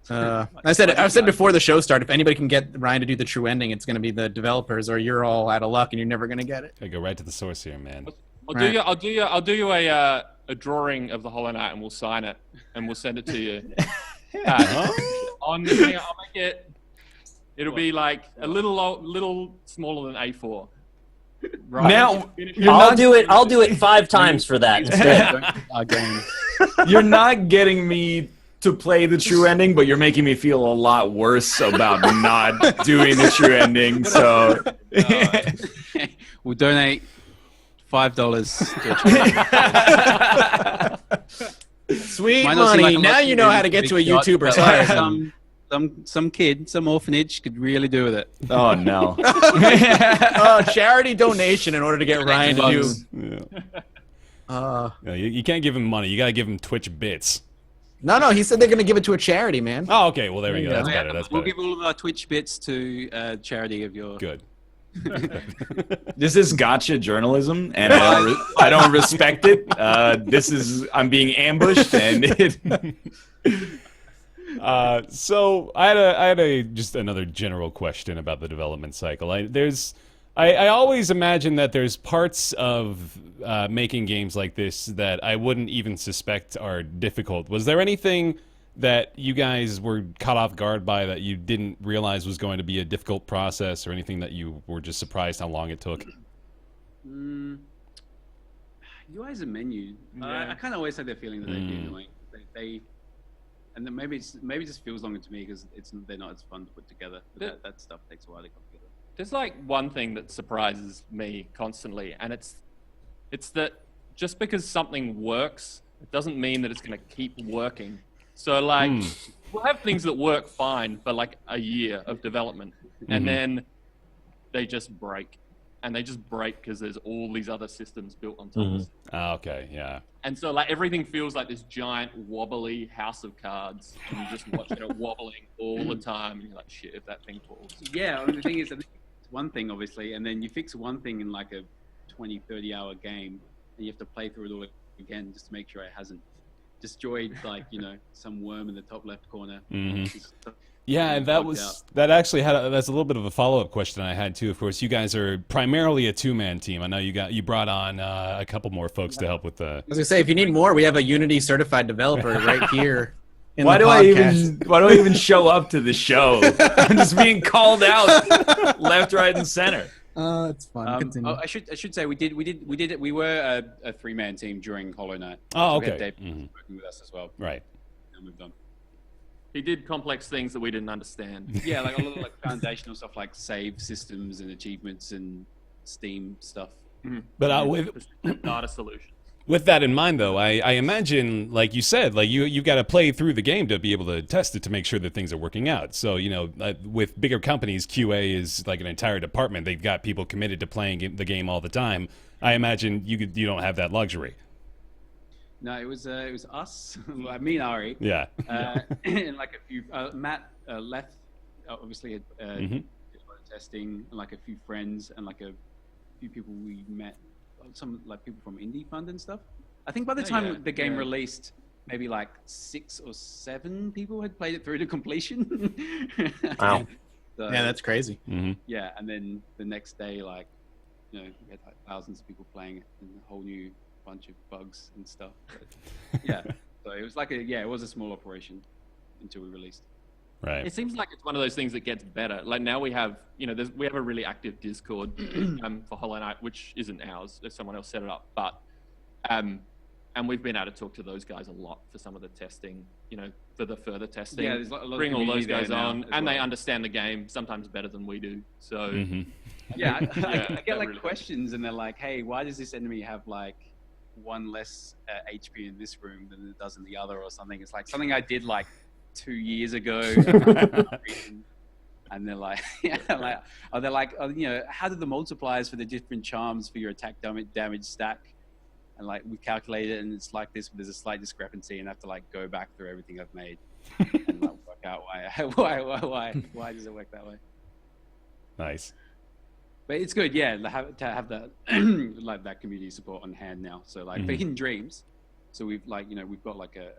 I said before the show started, if anybody can get Ryan to do the true ending, it's going to be the developers, or you're all out of luck and you're never going to get it. I go right to the source here, man. I'll do you a drawing of the Hollow Knight, and we'll sign it, and we'll send it to you. I'll make it. It'll be like a little smaller than A4. Right. Now I'll do it 5 times for that instead. Again. you're not getting me to play the true ending, but you're making me feel a lot worse about not doing the true ending. So We'll donate $5. Sweet Might not seem money. like a now lot you to know do, how to get big to a shot, YouTuber. but Sorry. some kid, some orphanage could really do with it. oh no. Charity donation in order to get Ryan to do. Yeah. You can't give him money. You gotta give him Twitch bits. No, he said they're going to give it to a charity, man. Oh, okay. Well, there we go. That's Yeah, better. That's we'll better. give all of our Twitch bits to charity of your. Good. This is gotcha journalism, and I don't respect it. I'm being ambushed, and So I had just another general question about the development cycle. I always imagine that there's parts of making games like this that I wouldn't even suspect are difficult. Was there anything that you guys were caught off guard by that you didn't realize was going to be a difficult process, or anything that you were just surprised how long it took? UI is a menu. I kind of always had that feeling that they'd be annoying. And then maybe it just feels longer to me because they're not as fun to put together. But that stuff takes a while to come together. There's like one thing that surprises me constantly, and it's that just because something works, it doesn't mean that it's going to keep working. So like, we'll have things that work fine for like a year of development, and then they just break. And they just break because there's all these other systems built on top of it. Okay, yeah. And so like everything feels like this giant wobbly house of cards, and you're just watching it wobbling all the time, and you're like, shit, if that thing falls. Yeah, the thing is, I think it's one thing, obviously, and then you fix one thing in like a 20, 30-hour game, and you have to play through it all again just to make sure it hasn't destroyed, like, some worm in the top left corner. Yeah, and that's a little bit of a follow-up question I had too. Of course, you guys are primarily a 2-man team. I know you brought on a couple more folks to help with the. I was gonna say, if you need more, we have a Unity certified developer right here. why do I even show up to the show? I'm just being called out left, right, and center. It's fun. Continue. I should say we did it. We were a 3-man team during Hollow Knight. Oh, We had okay. Dave working with us as well. Right. And moved on. He did complex things that we didn't understand. Yeah, like a lot of like foundational stuff, like save systems and achievements and Steam stuff. But with Data solutions. With that in mind, though, I imagine, like you said, like you got to play through the game to be able to test it to make sure that things are working out. So, with bigger companies, QA is like an entire department. They've got people committed to playing the game all the time. I imagine you don't have that luxury. No, it was us, me and Ari. Yeah. And like a few, Matt left, obviously had did a lot of testing, and like a few friends and like a few people we met. Some like people from Indie Fund and stuff. I think by the time the game released, maybe like 6 or 7 people had played it through to completion. Wow. So, Yeah, that's crazy. yeah, and then the next day, like, we had like thousands of people playing it and a whole new bunch of bugs and stuff. But, yeah, so it was like it was a small operation until we released. Right. It seems like it's one of those things that gets better. Like now we have, we have a really active Discord for Hollow Knight, which isn't ours. Someone else set it up, but and we've been able to talk to those guys a lot for some of the testing. For the further testing. Yeah, there's a lot of bring all those community guys there now on, as and they well. understand the game sometimes better than we do. So Yeah, I get like really questions, and they're like, "Hey, why does this enemy have like 1 less HP in this room than it does in the other, or something?" It's like something I did like 2 years ago, and they're like, how did the multipliers for the different charms for your attack damage stack? And like we calculate it, and it's like this, but there's a slight discrepancy, and I have to like go back through everything I've made and like work out why does it work that way. Nice. But it's good, yeah, to have that like that community support on hand now. So like for Hidden Dreams, so we've we've got like a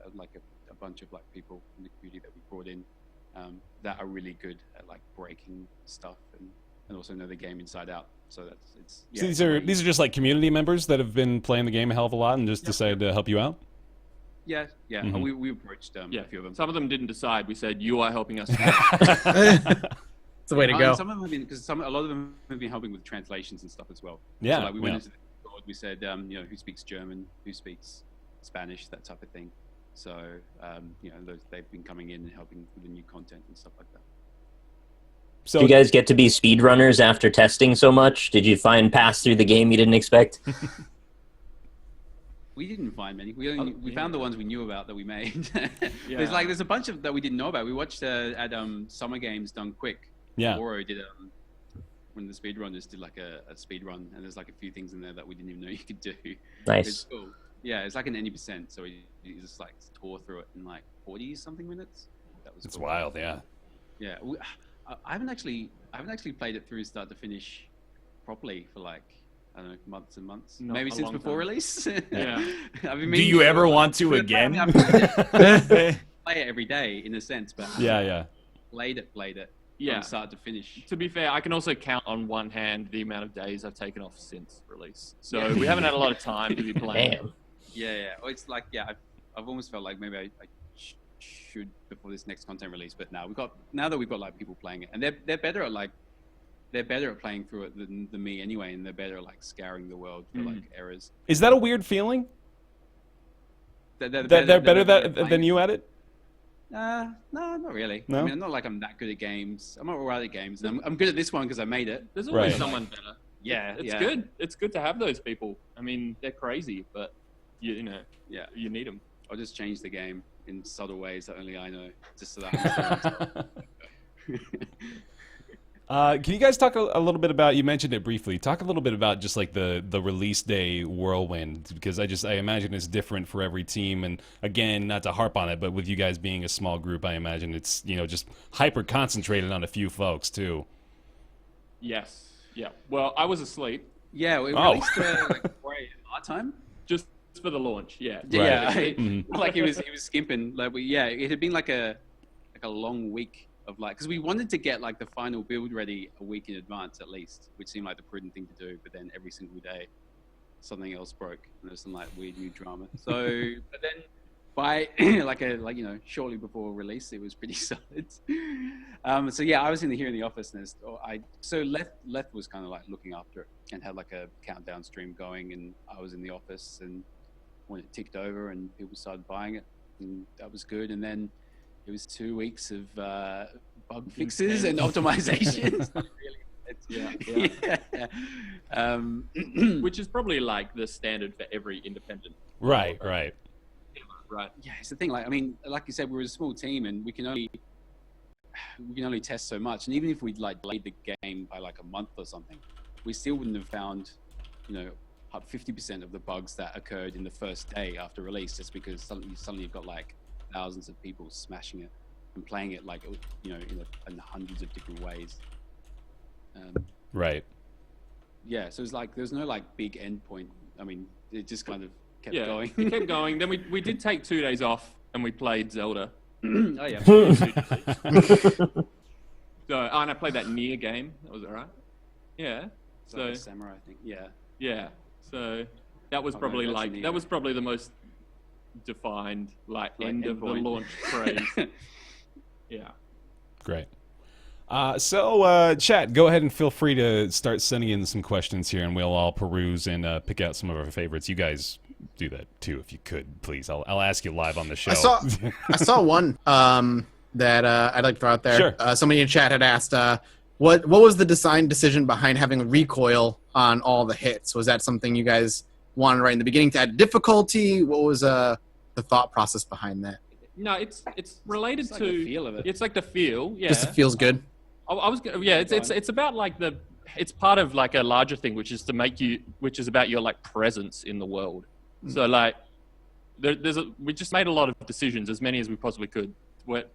bunch of like people in the community that we brought in that are really good at like breaking stuff and and also know the game inside out. So it's So these are just like community members that have been playing the game a hell of a lot and just decided to help you out. Yeah. Mm-hmm. We approached a few of them. Some of them didn't decide. We said, you are helping us. It's the way to go. Some of them have been, because a lot of them have been helping with translations and stuff as well. Yeah. So like we went into the Discord, we said, who speaks German, who speaks Spanish, that type of thing. So, they've been coming in and helping with the new content and stuff like that. So Do you guys get to be speedrunners after testing so much? Did you find paths through the game you didn't expect? We didn't find many. We found the ones we knew about that we made. Yeah. There's a bunch of that we didn't know about. We watched at Summer Games Done Quick. Yeah. Oro did when the speedrunners did like a speed run, and there's like a few things in there that we didn't even know you could do. Nice. It's cool. Yeah, it's like an 90%. So he just like tore through it in like 40 something minutes. That was it's cool. wild, yeah. Yeah, I haven't actually played it through start to finish properly for like, I don't know, months and months. Not Maybe a since long before time. release. Yeah. Do you ever want to again? Play it every day in a sense, but Yeah. played it Yeah. from start to finish. To be fair, I can also count on one hand the amount of days I've taken off since release. So we haven't had a lot of time to be playing. Damn. Yeah. Well, it's like, I've almost felt like maybe I should before this next content release, but now that we've got like people playing it, and they're better at playing through it than me anyway, and they're better at like scouring the world for like errors. Is that a weird feeling? They're Better at than you at it? No, not really. No? I mean, I'm not like I'm that good at games. I'm alright at games. And I'm good at this one because I made it. There's always Right. someone better. Yeah, It's yeah. good. It's good to have those people. I mean, they're crazy, but you need them. I'll just change the game in subtle ways that only I know, just so that Can you guys talk a little bit about, you mentioned it briefly, talk a little bit about just like the release day whirlwind, because I imagine it's different for every team, and again, not to harp on it, but with you guys being a small group, I imagine it's, just hyper concentrated on a few folks too. Yes. Yeah. Well, I was asleep Yeah, we Oh. released like our time. just for the launch. Yeah. Yeah, Mhm. like he was skimping. Like it had been like a long week of like, because we wanted to get like the final build ready a week in advance at least, which seemed like the prudent thing to do. But then every single day, something else broke, and there's some like weird new drama. So, but then by shortly before release, it was pretty solid. So yeah, I was here in the office, and Leth was kind of like looking after it and had like a countdown stream going, and I was in the office, and when it ticked over and people started buying it, and that was good. And then it was 2 weeks of bug fixes and optimizations. Which is probably like the standard for every independent. Right. Right. Yeah, it's the thing. Like, I mean, like you said, we're a small team, and we can only test so much. And even if we'd like delayed the game by like a month or something, we still wouldn't have found, up 50% of the bugs that occurred in the first day after release, just because suddenly you've got like thousands of people smashing it and playing it like in hundreds of different ways. Right. Yeah, so it's like there's no like big end point. I mean, it just kind of kept Yeah. going. It kept going. Then we did take 2 days off and we played Zelda. Oh yeah. And I played that Nier game. That was alright. Yeah. So like Samurai, I think. Yeah. Yeah. So that was probably the most defined end of the endpoint. launch craze. Yeah. Great. So, chat, go ahead and feel free to start sending in some questions here, and we'll all peruse and pick out some of our favorites. You guys do that too, if you could, please. I'll ask you live on the show. I saw one that I'd like to throw out there. Sure. Somebody in chat had asked, what was the design decision behind having recoil on all the hits? Was that something you guys wanted right in the beginning to add difficulty? What was the thought process behind that? No, it's related It's like to the feel of it. It's like the feel. Yeah. Just it feels good. It's about like it's part of like a larger thing, which is about your like presence in the world. So like we just made a lot of decisions, as many as we possibly could,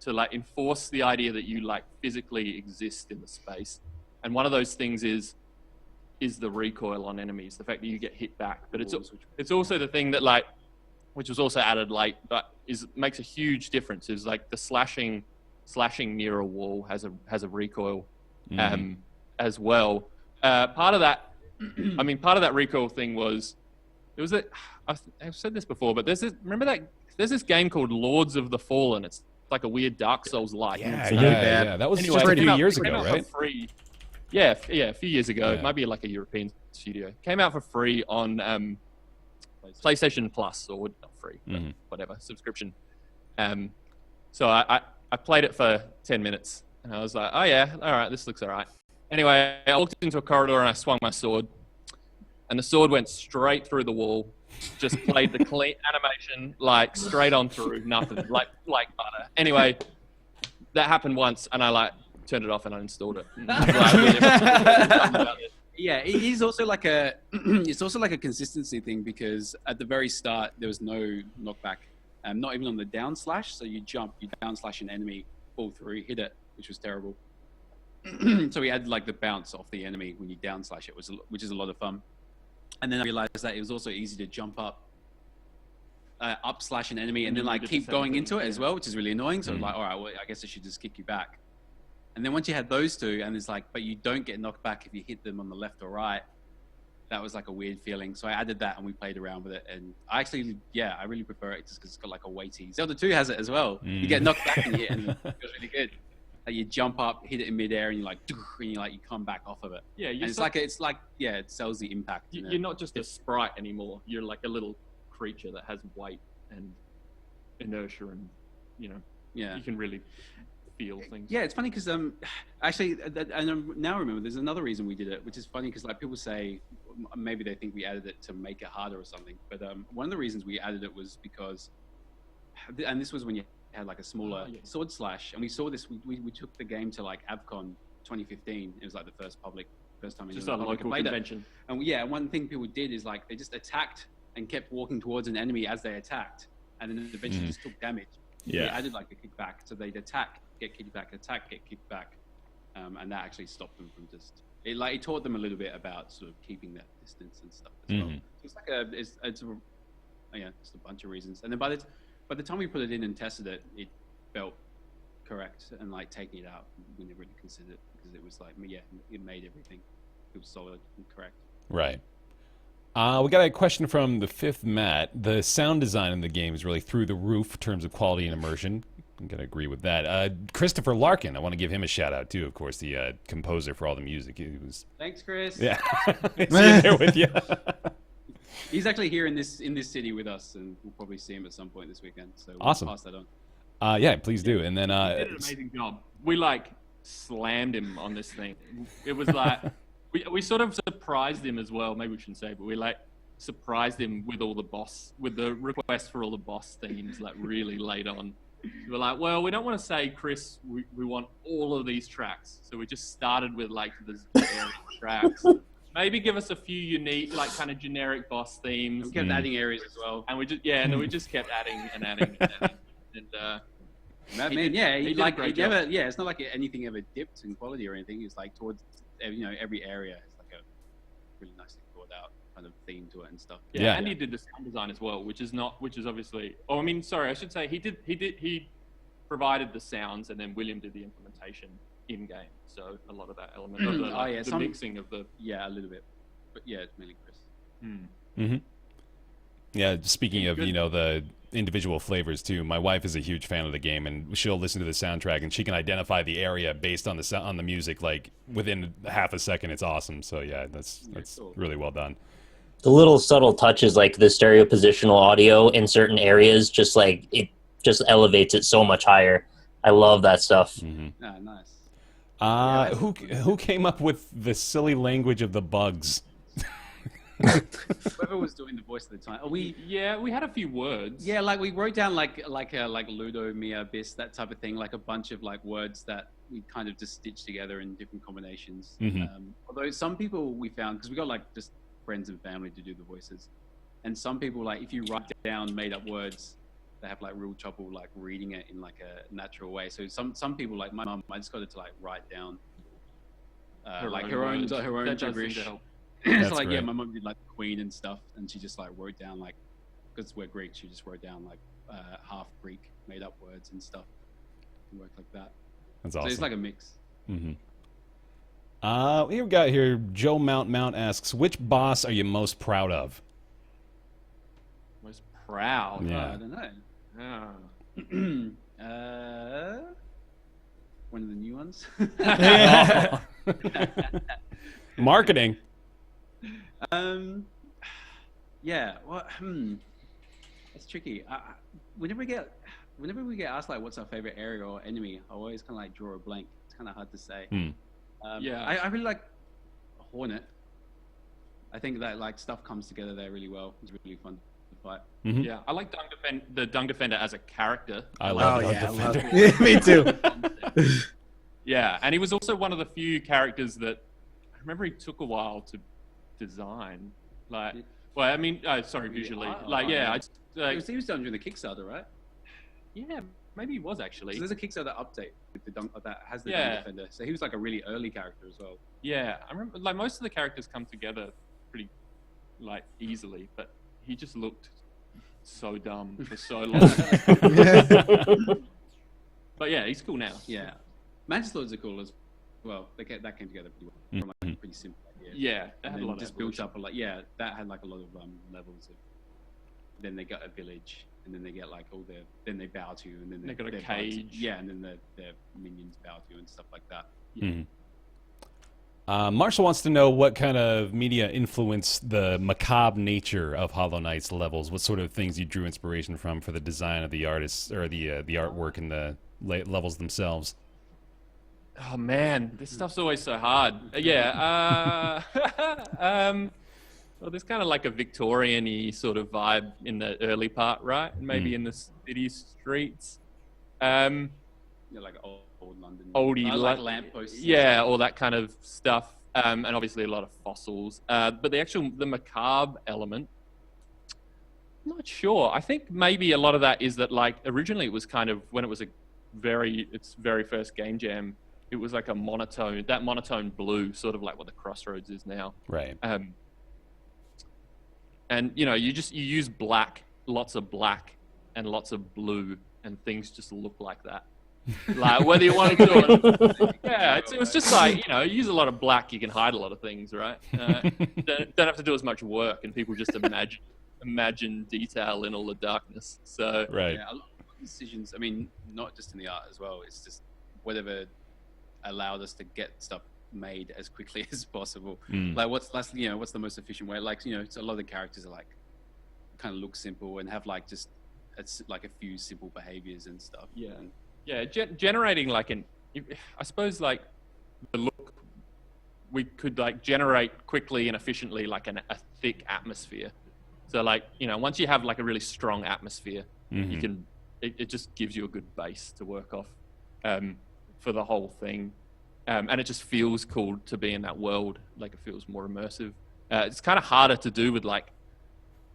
to like enforce the idea that you like physically exist in the space. And one of those things is the recoil on enemies, the fact that you get hit back. But it's also the thing that like, which was also added like, but makes a huge difference, is like the slashing near a wall has a recoil. And as well. Part of that, I mean, part of that recoil thing was, I've said this before, but there's this game called Lords of the Fallen. It's like a weird Dark Souls-like. Yeah. That was Anyway, just a it few came years out ago, for right? free. Yeah, a few years ago. Yeah. It might be like a European studio. Came out for free on PlayStation Plus, or not free, but whatever, subscription. So I played it for 10 minutes, and I was like, oh yeah, all right, this looks all right. Anyway, I walked into a corridor and I swung my sword, and the sword went straight through the wall. Just played the clean animation, like straight on through, nothing, like butter. Anyway, that happened once, and I like turned it off and uninstalled it. Yeah, it is also like it's also like a consistency thing, because at the very start there was no knockback, not even on the down slash. So you jump, you down slash an enemy, fall through, hit it, which was terrible. So we had like the bounce off the enemy when you down slash it, which is a lot of fun. And then I realized that it was also easy to jump up slash an enemy, and then like keep going into it as well, which is really annoying. So like, all right, well, I guess I should just kick you back. And then once you had those two, and it's like, but you don't get knocked back if you hit them on the left or right. That was like a weird feeling. So I added that, and we played around with it. And I actually, I really prefer it just because it's got like a weighty. Zelda 2 has it as well. You get knocked back and it feels really good. Like you jump up, hit it in midair, and you come back off of it. Yeah, and it's like it sells the impact. You're not just a sprite anymore. You're like a little creature that has weight and inertia, and you can really feel things. Yeah, it's funny because actually, I now remember there's another reason we did it, which is funny because like people say maybe they think we added it to make it harder or something. But one of the reasons we added it was because, and this was when you had like a smaller sword slash, and we saw this. We took the game to like AvCon 2015. It was like the first time Just a local convention. And one thing people did is like they just attacked and kept walking towards an enemy as they attacked, and then eventually just took damage. Yeah. They added like a kickback, so they'd attack, get kicked back, attack, get kicked back, and that actually stopped them from just. It taught them a little bit about sort of keeping that distance and stuff as well. So it's like just a bunch of reasons. And then by the time we put it in and tested it, it felt correct, and like taking it out, we never really considered it because it was like, it made everything. It was solid and correct. Right. We got a question from the fifth Matt. The sound design in the game is really through the roof in terms of quality and immersion. I'm going to agree with that. Christopher Larkin, I want to give him a shout out too, of course, the composer for all the music. Thanks, Chris. Yeah. He's there with you. He's actually here in this city with us, and we'll probably see him at some point this weekend. So we'll awesome. Pass that on. Yeah, please do. And then he did an amazing job. We like slammed him on this thing. It was like we sort of surprised him as well. Maybe we shouldn't say, but we like surprised him with the request for all the boss themes, like really late on. We were like, well, we don't want to say, Chris, we want all of these tracks, so we just started with like the generic tracks. Maybe give us a few unique, like kind of generic boss themes. We kept adding areas as well. And we just kept adding and adding and adding. And it's not like anything ever dipped in quality or anything. It's like towards, every area is like a really nicely thought out kind of theme to it and stuff. Yeah. And he did the sound design as well, which is obviously. Oh, I mean, sorry, I should say he provided the sounds, and then William did the implementation in game. So a lot of that element of the mixing of the a little bit, but it's mainly Chris. Mm-hmm. Yeah, speaking of the individual flavors too, my wife is a huge fan of the game, and she'll listen to the soundtrack and she can identify the area based on the music like within half a second. It's awesome. So yeah, that's cool. Really well done. The little subtle touches like the stereo positional audio in certain areas, just like it just elevates it so much higher. I love that stuff. Mm-hmm. Nice. Who came up with the silly language of the bugs? Whoever was doing the voice at the time. We had a few words. Yeah, like we wrote down like Ludo, Mia, Bis, that type of thing, like a bunch of like words that we kind of just stitched together in different combinations. Although some people we found, because we got like just friends and family to do the voices, and some people, like if you write down made up words, they have like real trouble like reading it in like a natural way. So some people, like my mum, I just got her to like write down her own gibberish. It's like great. my mum did like the Queen and stuff, and she just like wrote down like, because we're Greek, she just wrote down like half Greek made up words and stuff. It worked like that. That's awesome. So it's like a mix. Mm-hmm. Here we got here. Joe Mount asks, which boss are you most proud of? Was proud. Yeah. I don't know. One of the new ones. Marketing. Yeah. Well, it's tricky. Whenever we get asked like what's our favorite area or enemy, I always kind of like draw a blank. It's kind of hard to say. Yeah. I really like Hornet. I think that like stuff comes together there really well. It's really fun to fight. Yeah, I like the Dung Defender as a character. I love Oh Dung yeah, Defender. yeah, me too. Yeah, and he was also one of the few characters that I remember he took a while to design. Like, well, I mean, sorry, visually. Like, yeah, He was done during the Kickstarter, right? yeah, maybe he was actually. So there's a Kickstarter update with the that has the Dung Defender. So he was like a really early character as well. Yeah, I remember. Like most of the characters come together pretty, like easily, but he just looked so dumb for so long. But yeah, he's cool now. Yeah, Mantis Lords are cool as well. That came together pretty well from like a pretty simple idea. Yeah, that had And a then lot of just built evolution. up that had like a lot of levels of. Then they got a village, and then they get like all their. Then they bow to you, and then They got a they're bowed to- cage. yeah, and then their minions bow to you and stuff like that. Marshall wants to know what kind of media influenced the macabre nature of Hollow Knight's levels. What sort of things you drew inspiration from for the design of the artists or the artwork and the levels themselves? Oh man, this stuff's always so hard. Well, there's kind of like a Victorian-y sort of vibe in the early part, right? And maybe in the city streets. Yeah, like old London. Oldie like lampposts. Yeah, all that kind of stuff. And obviously a lot of fossils. But the macabre element, I'm not sure. I think maybe a lot of that is that like originally it was kind of when it was its very first game jam, it was like that monotone blue, sort of like what the Crossroads is now. Right. And you use black, lots of black and lots of blue, and things just look like that. Like whether you want to do it, yeah, it was just like you use a lot of black, you can hide a lot of things, right? Don't have to do as much work, and people just imagine detail in all the darkness. So Right. Yeah, a lot of decisions. I mean, not just in the art as well. It's just whatever allowed us to get stuff made as quickly as possible. Like what's the most efficient way? Like it's a lot of the characters are like kind of look simple and have like just it's like a few simple behaviors and stuff. Yeah. And, yeah, generating like I suppose like the look we could like generate quickly and efficiently like a thick atmosphere. So like once you have like a really strong atmosphere, you can it just gives you a good base to work off for the whole thing. And it just feels cool to be in that world. Like it feels more immersive. It's kind of harder to do with like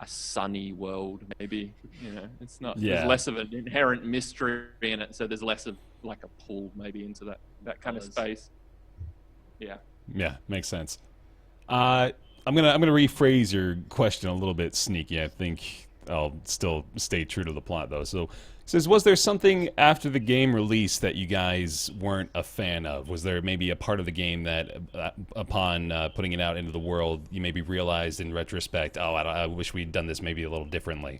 a sunny world, maybe. It's not. Yeah. There's less of an inherent mystery in it, so there's less of like a pull maybe into that kind of space. Yeah. Yeah, makes sense. I'm gonna rephrase your question a little bit sneaky. I think I'll still stay true to the plot though. So it says, was there something after the game release that you guys weren't a fan of? Was there maybe a part of the game that upon putting it out into the world you maybe realized in retrospect, I wish we'd done this maybe a little differently?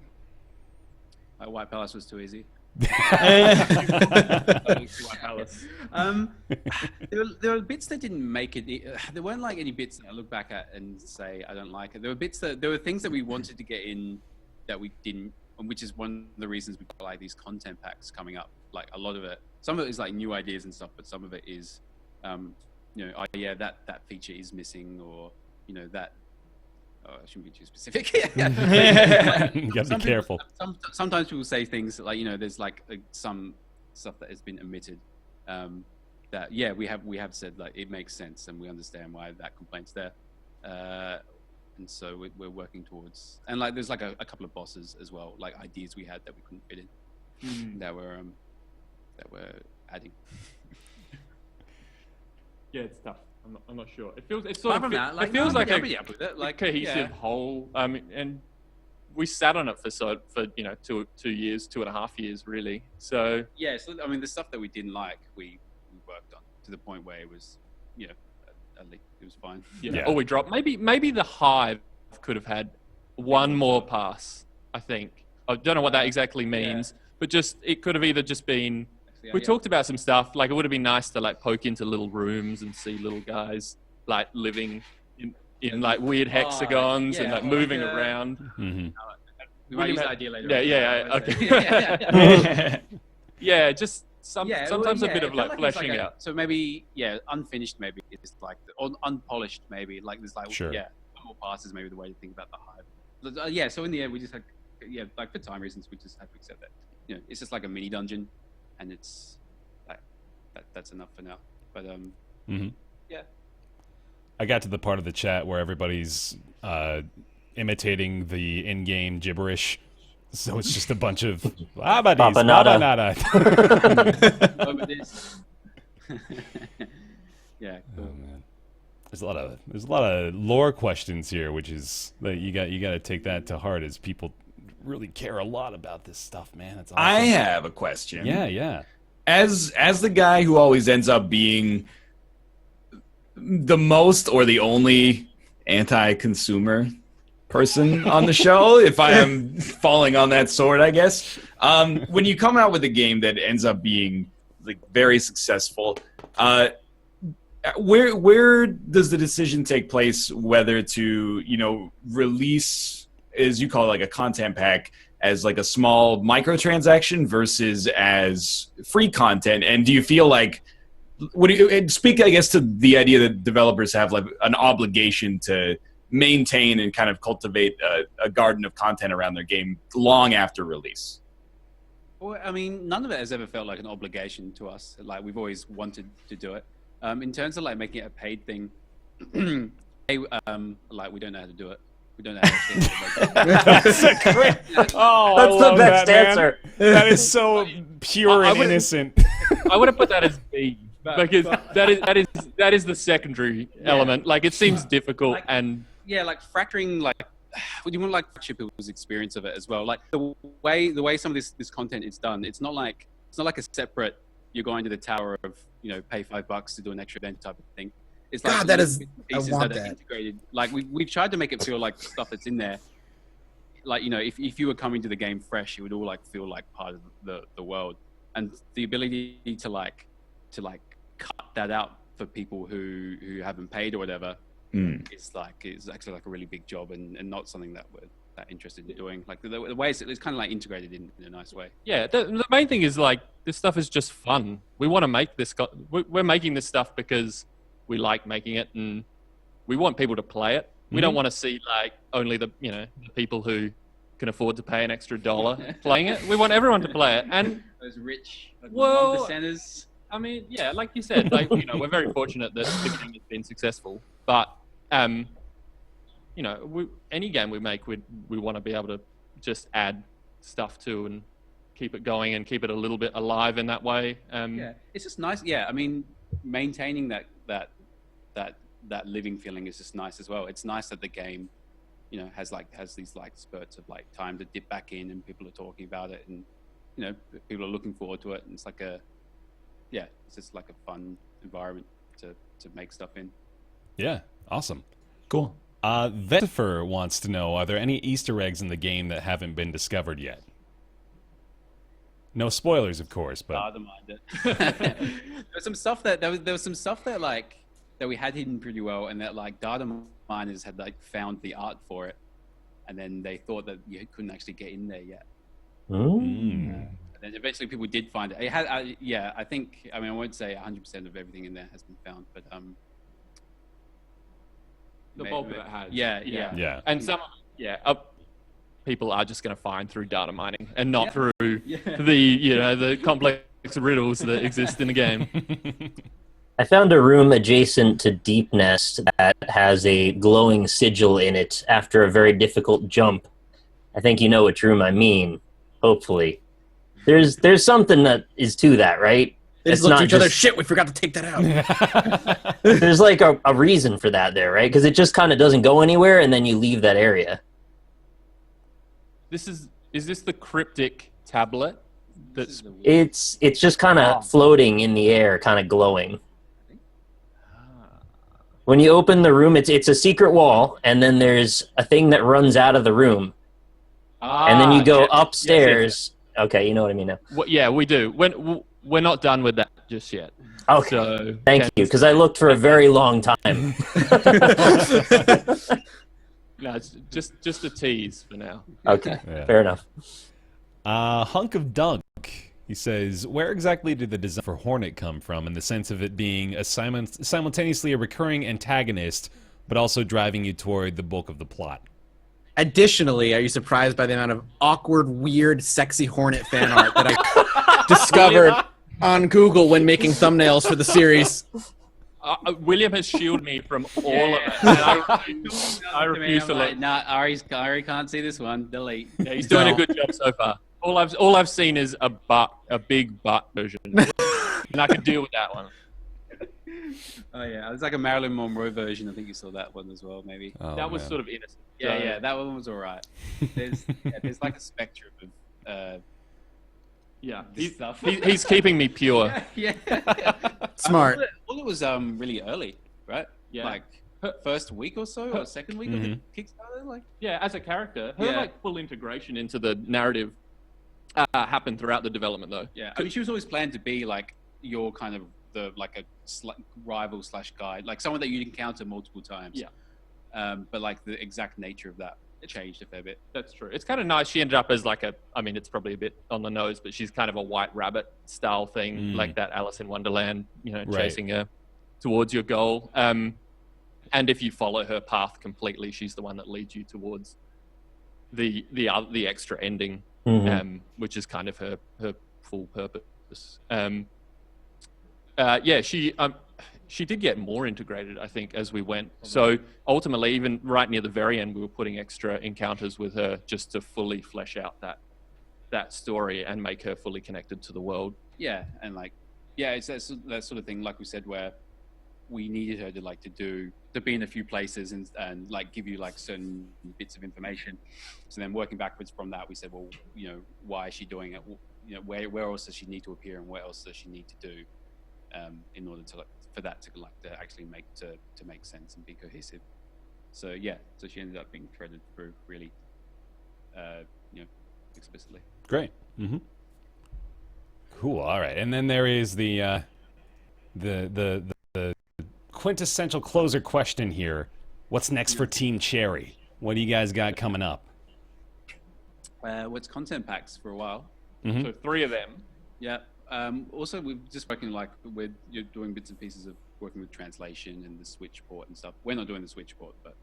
White Palace was too easy. White Palace. There were bits that didn't make it. There weren't like any bits that I look back at and say I don't like it. There were things that we wanted to get in that we didn't, and which is one of the reasons we've got like these content packs coming up. Like a lot of it, some of it is like new ideas and stuff, but some of it is, that feature is missing, or that. Oh, I shouldn't be too specific. You gotta be careful. Sometimes people say things like there's like some stuff that has been omitted. That we have said like it makes sense and we understand why that complaint's there. And so we're working towards, and like there's like a couple of bosses as well, like ideas we had that we couldn't fit in, that we're adding. Yeah, it's tough. I'm not sure. It feels it feels like a cohesive whole. And we sat on it for 2.5 years really. So yeah, so I mean the stuff that we didn't like, we worked on to the point where it was least it was fine. Yeah. Or we dropped. Maybe the Hive could have had one more pass. I think. I don't know what that exactly means, but just it could have either just been. We talked about some stuff. Like it would have been nice to like poke into little rooms and see little guys like living in like weird hexagons and like moving around. We might use that idea later. Okay. Yeah, just sometimes a bit of like fleshing out. So maybe unfinished maybe it's like or unpolished maybe like there's like more passes maybe the way to think about the Hive. So in the end we just had like for time reasons we just had to accept that it's just like a mini dungeon and it's like that's enough for now. But I got to the part of the chat where everybody's imitating the in-game gibberish. So it's just a bunch of Papanada. Yeah. Cool. Oh, man. There's a lot of lore questions here, which is that you got to take that to heart as people really care a lot about this stuff, man. It's awesome. I have a question. Yeah. As the guy who always ends up being the most or the only anti-consumer person on the show, if I am falling on that sword, I guess. When you come out with a game that ends up being like very successful, where does the decision take place whether to release, as you call it, like a content pack as like a small microtransaction versus as free content? And do you feel like speak, I guess, to the idea that developers have like an obligation to maintain and kind of cultivate a garden of content around their game long after release? Well, I mean, none of it has ever felt like an obligation to us. Like we've always wanted to do it. In terms of like making it a paid thing, like we don't know how to do it. We don't know how to do it. That's a great. Oh, that's the best answer. That is so pure and innocent. I would have put that as B. Because that is the secondary element. Like it seems difficult and like fracturing, like would you want like people's experience of it as well? Like the way some of this content is done, it's not like a separate. You're going to the tower of pay $5 to do an extra event type of thing. It's like that is pieces I want that are that. integrated. Like we've tried to make it feel like stuff that's in there. Like if you were coming to the game fresh, it would all like feel like part of the world, and the ability to cut that out for people who haven't paid or whatever is actually like a really big job and not something that we're that interested in doing. Like the way it's kind of like integrated in a nice way. Yeah, the main thing is like this stuff is just fun. We want to make this. We're making this stuff because we like making it and we want people to play it. We don't want to see like only the the people who can afford to pay an extra $1 playing it. We want everyone to play it, and those rich well, 1%ers. I mean, yeah, like you said, like we're very fortunate that the game has been successful. But any game we make, we want to be able to just add stuff to and keep it going and keep it a little bit alive in that way. It's just nice. Yeah, I mean, maintaining that living feeling is just nice as well. It's nice that the game, has these like spurts of like time to dip back in and people are talking about it and people are looking forward to it, and it's like it's just like a fun environment to make stuff in. Yeah, awesome. Cool. Vetifer wants to know, are there any Easter eggs in the game that haven't been discovered yet? No spoilers, of course, but there's some stuff that there was some stuff that like that we had hidden pretty well, and that like data miners had like found the art for it, and then they thought that you couldn't actually get in there yet. And then eventually people did find it. It had, I think. I mean, I won't say 100% of everything in there has been found, but the bulk of it has. Yeah. And some, people are just going to find through data mining and not through the complex riddles that exist in the game. I found a room adjacent to Deep Nest that has a glowing sigil in it after a very difficult jump. I think you know which room I mean, hopefully. There's something that is to that, right? They just looked at each other, shit, we forgot to take that out. There's like a reason for that there, right? Because it just kind of doesn't go anywhere and then you leave that area. Is this the cryptic tablet? It's just kind of floating in the air, kind of glowing. When you open the room, it's a secret wall, and then there's a thing that runs out of the room, and then you go upstairs. Yes. Okay, you know what I mean now. Well, yeah, we do. We're not done with that just yet. Okay, so, thank you, because I looked for a very long time. No, it's just a tease for now. Okay, fair enough. Hunk of Dunk, he says, where exactly did the design for Hornet come from in the sense of it being a simultaneously a recurring antagonist, but also driving you toward the bulk of the plot? Additionally, are you surprised by the amount of awkward, weird, sexy Hornet fan art that I discovered on Google when making thumbnails for the series? William has shielded me from all of it. And I refuse to let. Nah, Ari can't see this one. Delete. Yeah, he's doing a good job so far. All I've seen is a big butt version, and I can deal with that one. Oh yeah, it's like a Marilyn Monroe version. I think you saw that one as well, maybe. Oh, that was sort of innocent. Yeah, that one was alright. There's like a spectrum of stuff. He's keeping me pure. Yeah. Smart. All it was really early, right? Yeah. Like first week or so, or second week of the Kickstarter, like. Yeah, as a character, her like full integration into the narrative happened throughout the development, though. Yeah, I mean, she was always planned to be like your kind of a rival / guide, like someone that you'd encounter multiple times. Yeah. But like the exact nature of that changed a fair bit. That's true. It's kind of nice. She ended up as like it's probably a bit on the nose, but she's kind of a white rabbit style thing, like that Alice in Wonderland, chasing her towards your goal. And if you follow her path completely, she's the one that leads you towards the extra ending, which is kind of her full purpose. She did get more integrated, I think, as we went. So ultimately, even right near the very end, we were putting extra encounters with her just to fully flesh out that story and make her fully connected to the world. Yeah, and it's that sort of thing, like we said, where we needed her to be in a few places and like give you like certain bits of information. So then working backwards from that, we said, well, why is she doing it? Where else does she need to appear, and what else does she need to do in order to for that to actually make sense and be cohesive. So she ended up being threaded through really explicitly. Great. Cool. All right. And then there is the quintessential closer question here. What's next for Team Cherry? What do you guys got coming up? What's content packs for a while. So 3 of them. Yeah. Also, we're just working you're doing bits and pieces of working with translation and the Switch port and stuff. We're not doing the Switch port, but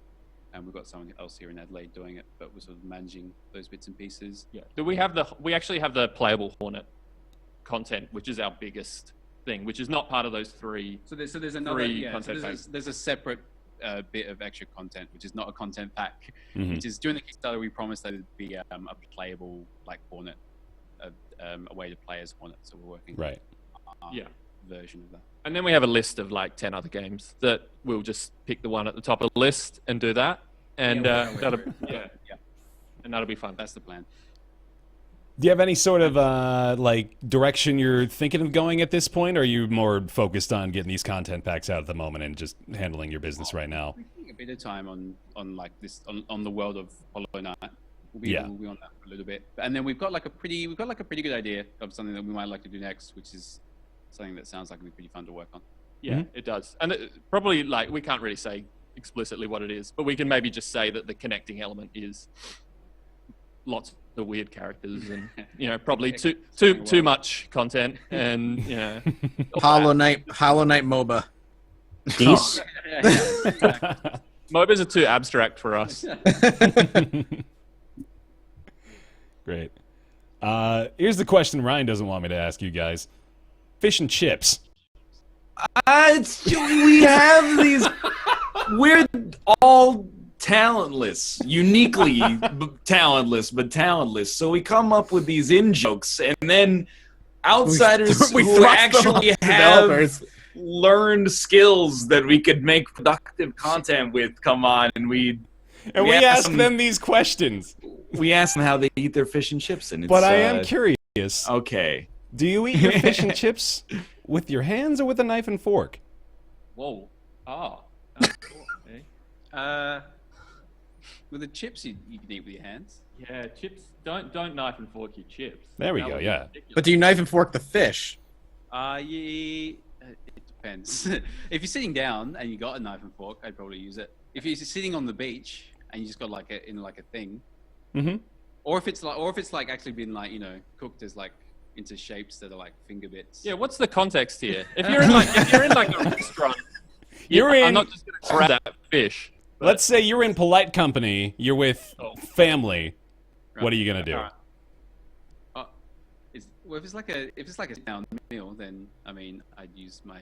we've got someone else here in Adelaide doing it. But we're sort of managing those bits and pieces. Yeah. Do we have we actually have the playable Hornet content, which is our biggest thing, which is not part of those 3. So there's another content packs. There's a separate bit of extra content, which is not a content pack. Which is during the Kickstarter, we promised that it'd be a playable like Hornet. A way to play as Hornet, so we're working on version of that. And then we have a list of like 10 other games that we'll just pick the one at the top of the list and do that, and that'll be fun. That's the plan. Do you have any sort of direction you're thinking of going at this point, or are you more focused on getting these content packs out at the moment and just handling your business right now? We're taking a bit of time on like this on the world of Hollow Knight. We'll be on that for a little bit, and then we've got like a pretty good idea of something that we might like to do next, which is something that sounds like it'd be pretty fun to work on. Yeah, it does, and probably like we can't really say explicitly what it is, but we can maybe just say that the connecting element is lots of weird characters and probably too much content and Hollow Knight MOBA. These MOBAs are too abstract for us. Great. Here's the question Ryan doesn't want me to ask you guys. Fish and chips. We have these. We're all talentless, uniquely talentless, but talentless. So we come up with these in-jokes, and then outsiders who actually have learned skills that we could make productive content with come on, and we ask them these questions. We ask them how they eat their fish and chips, and but I am curious. Okay. Do you eat your fish and chips with your hands or with a knife and fork? Whoa. With the chips, you can eat with your hands. Yeah, chips. Don't knife and fork your chips. There we That go, would be yeah. ridiculous. But do you knife and fork the fish? It depends. If you're sitting down and you got a knife and fork, I'd probably use it. If you're sitting on the beach and you just got like a thing, or if it's like actually been like cooked as like into shapes that are like finger bits. Yeah, what's the context here? If you're in like a restaurant, I'm not just gonna grab that fish. But, Let's say you're in polite company. You're with family. What are you gonna do? If it's like a down meal, then I mean I'd use my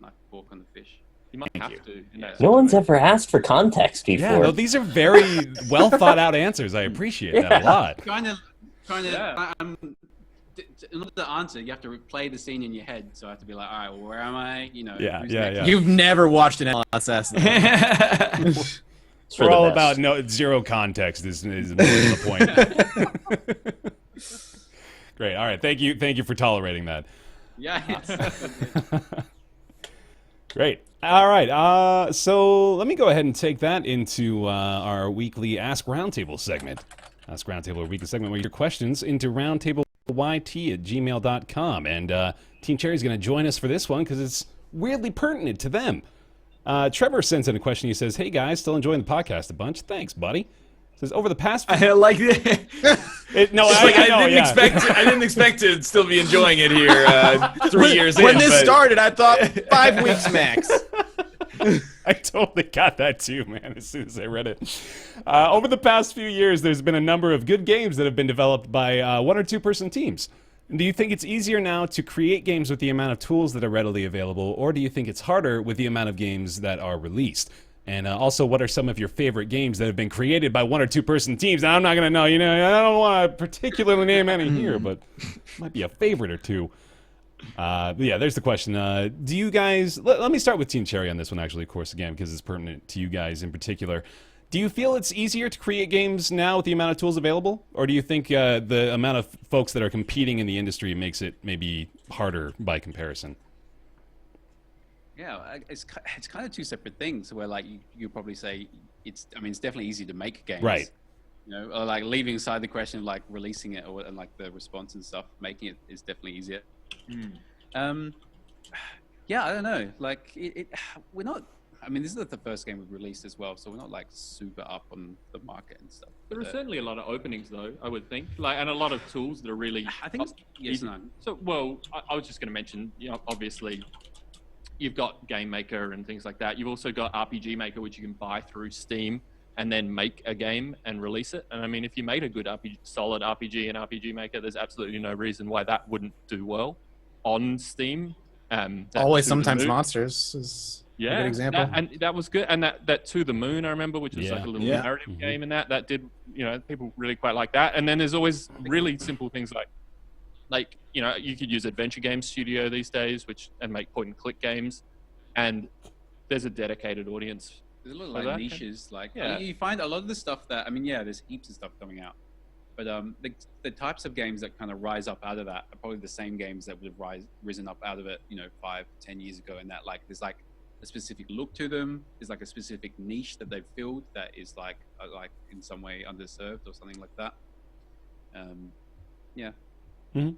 knife and fork on the fish. you might have to. In that No one's situation. ever asked for context before. Yeah, no, these are very well thought out answers. I appreciate that a lot. Kind of. Yeah. In order to answer, you have to replay the scene in your head. So I have to be like, all right, well, where am I? Yeah, who's yeah, next? yeah. You've never watched an LSS. It's for We're the all best. about zero context is the point. Great. All right. Thank you for tolerating that. Yeah. Great. All right. So let me go ahead and take that into our weekly Ask Roundtable segment. Ask Roundtable, a weekly segment where your questions into roundtableyt@gmail.com. And Team Cherry's going to join us for this one because it's weirdly pertinent to them. Trevor sends in a question. He says, "Hey guys, still enjoying the podcast a bunch? Thanks, buddy." Says over the past. I like it. I didn't expect to still be enjoying it here 3 years in. When this but- started, I thought 5 weeks max. I totally got that too, man, as soon as I read it. Over the past few years, there's been a number of good games that have been developed by one or two person teams. Do you think it's easier now to create games with the amount of tools that are readily available, or do you think it's harder with the amount of games that are released? And also, what are some of your favorite games that have been created by one or two person teams? Now, I'm not going to know, I don't want to particularly name any here, but might be a favorite or two. Yeah, there's the question. Do you guys, let me start with Team Cherry on this one, actually, of course, again, because it's pertinent to you guys in particular. Do you feel it's easier to create games now with the amount of tools available? Or do you think the amount of folks that are competing in the industry makes it maybe harder by comparison? Yeah, it's kind of two separate things. Where like you probably say it's definitely easy to make games, Right. Or like leaving aside the question of like releasing it and like the response and stuff, making it is definitely easier. Yeah, I don't know. Like we're not. I mean, this is the first game we've released as well, so we're not like super up on the market and stuff. There are certainly a lot of openings, though, I would think, and a lot of tools that are really. I think yes, no. So, well, I was just going to mention, obviously, you've got Game Maker and things like that. You've also got RPG Maker, which you can buy through Steam and then make a game and release it. And I mean, if you made a good solid RPG in RPG Maker, there's absolutely no reason why that wouldn't do well on Steam. Always Sometimes Monsters is a good example. And that was good. And that To the Moon, I remember, which was Yeah. like a little narrative game, and that did, people really quite like that. And then there's always really simple things like you could use Adventure Game Studio these days, and make point and click games, and there's a dedicated audience. There's a little for like that. niches. Like Yeah. you find a lot of the stuff that there's heaps of stuff coming out, but the types of games that kind of rise up out of that are probably the same games that would have risen up out of it 5-10 years ago, and that like there's like a specific look to them. There's like a specific niche that they've filled that is like in some way underserved or something like that. Yeah. Mhm.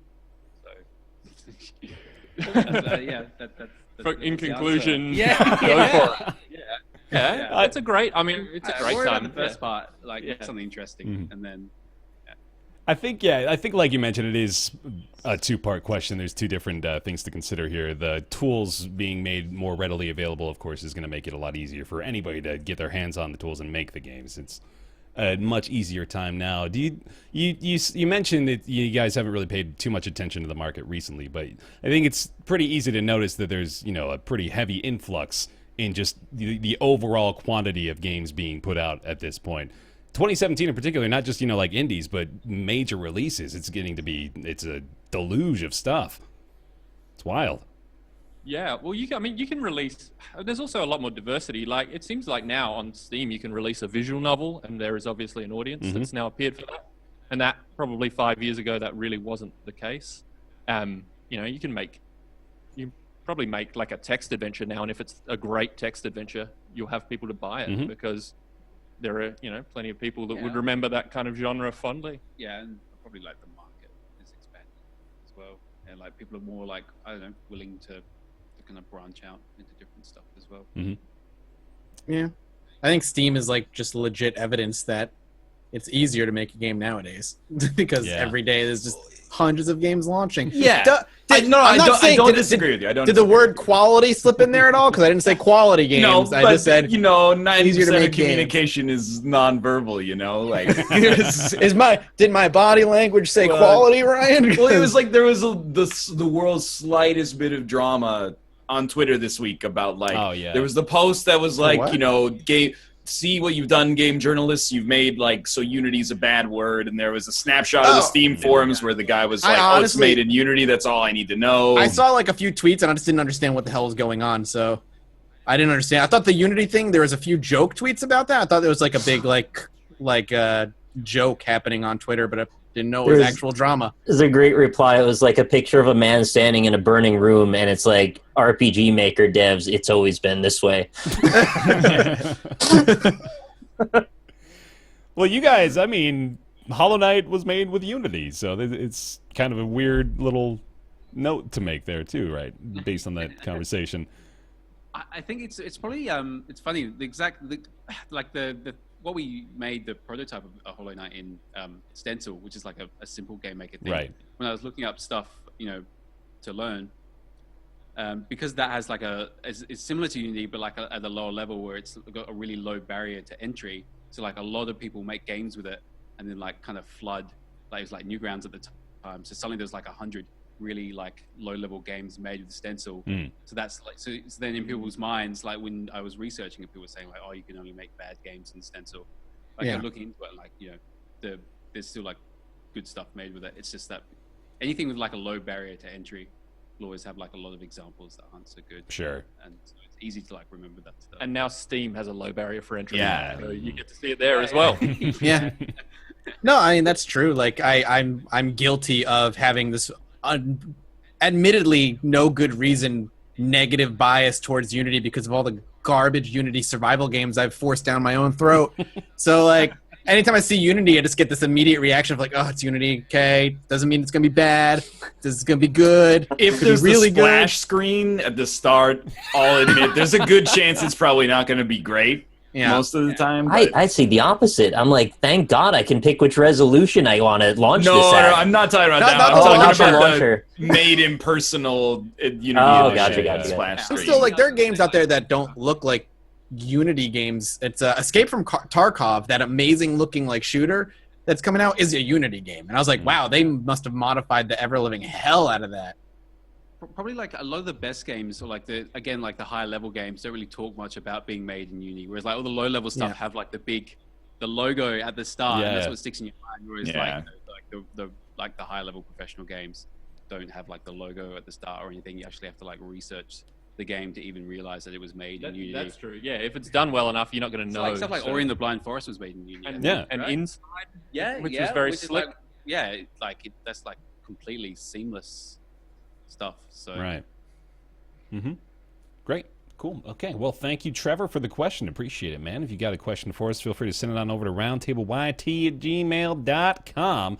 So that's In the conclusion, answer. go for it. Yeah. Yeah, it's a great. I mean, it's a great worry time. about the first part, like Yeah. something interesting, Mhm. and then I think like you mentioned, it is a two-part question. There's two different things to consider here. The tools being made more readily available, of course, is going to make it a lot easier for anybody to get their hands on the tools and make the games. It's a much easier time now. Do you mentioned that you guys haven't really paid too much attention to the market recently, but I think it's pretty easy to notice that there's a pretty heavy influx in just the overall quantity of games being put out at this point. 2017 in particular, not just like indies, but major releases. It's a deluge of stuff. It's wild. Yeah, well, you can release. There's also a lot more diversity. Like it seems like now on Steam, you can release a visual novel, and there is obviously an audience that's now appeared for that. And that probably 5 years ago, that really wasn't the case. You probably make like a text adventure now, and if it's a great text adventure, you'll have people to buy it because there are plenty of people that would remember that kind of genre fondly. Yeah, and probably like the market is expanding as well, and like people are more like willing to kind of branch out into different stuff as well. Yeah, I think Steam is like just legit evidence that it's easier to make a game nowadays because every day there's just hundreds of games launching. Yeah. I don't disagree with you. Did the word quality slip in there at all? Because I didn't say quality games. No, I but, just said 90% of communication is nonverbal, Like, did my body language say quality, Ryan? Well, it was like there was the world's slightest bit of drama on Twitter this week about there was the post that was like, see what you've done, game journalists. You've made so Unity's a bad word, and there was a snapshot of the Steam forums where the guy was like, honestly, it's made in Unity. That's all I need to know. I saw a few tweets, and I just didn't understand what the hell was going on. So I didn't understand. I thought the Unity thing, there was a few joke tweets about that. I thought there was a big joke happening on Twitter, but I didn't know it was actual drama. There's a great reply. It was like a picture of a man standing in a burning room, and it's like, RPG Maker devs, it's always been this way. Well, you guys, Hollow Knight was made with Unity, so it's kind of a weird little note to make there too, right? Based on that conversation. I think it's probably it's funny. The what we made the prototype of Hollow Knight in Stencil, which is like a simple game maker thing. Right. When I was looking up stuff, to learn, because that has it's similar to Unity, but at a lower level where it's got a really low barrier to entry. So a lot of people make games with it, and then kind of flood. It was Newgrounds at the time. So suddenly there's 100 really low level games made with Stencil. So that's so then in people's minds, when I was researching it, people were saying oh, you can only make bad games in Stencil. I'm looking into it, there's still good stuff made with it. It's just that anything with a low barrier to entry will always have a lot of examples that aren't so good. Sure. And so it's easy to remember that stuff. And now Steam has a low barrier for entry. Yeah. So you get to see it there as well. Yeah. No, that's true. I'm guilty of having this admittedly no good reason negative bias towards Unity because of all the garbage Unity survival games I've forced down my own throat. So anytime I see Unity, I just get this immediate reaction of oh, it's Unity, okay, doesn't mean it's gonna be bad, it's gonna be good. If there's really the splash screen at the start, I'll admit there's a good chance it's probably not gonna be great. Most of the time. I'd say the opposite. I'm thank God I can pick which resolution I want to launch this at. No, I'm not talking about that. I'm talking about the made impersonal Unity gotcha. splash screen. Still, there are games out there that don't look like Unity games. It's Escape from Tarkov, that amazing-looking shooter that's coming out, is a Unity game. And I was like, wow, they must have modified the ever-living hell out of that. Probably a lot of the best games, or the higher level games, don't really talk much about being made in Unity. Whereas all the low level stuff have the logo at the start, and that's what sticks in your mind. Whereas the high level professional games don't have the logo at the start or anything. You actually have to research the game to even realize that it was made in Unity. That's true. Yeah, if it's done well enough, you're not going to know. Stuff Ori and the Blind Forest was made in Unity. And Inside, which was very slick. That's completely seamless stuff. So right. Great. Cool. Okay. Well, thank you, Trevor, for the question. Appreciate it, man. If you got a question for us, feel free to send it on over to roundtableyt@gmail.com.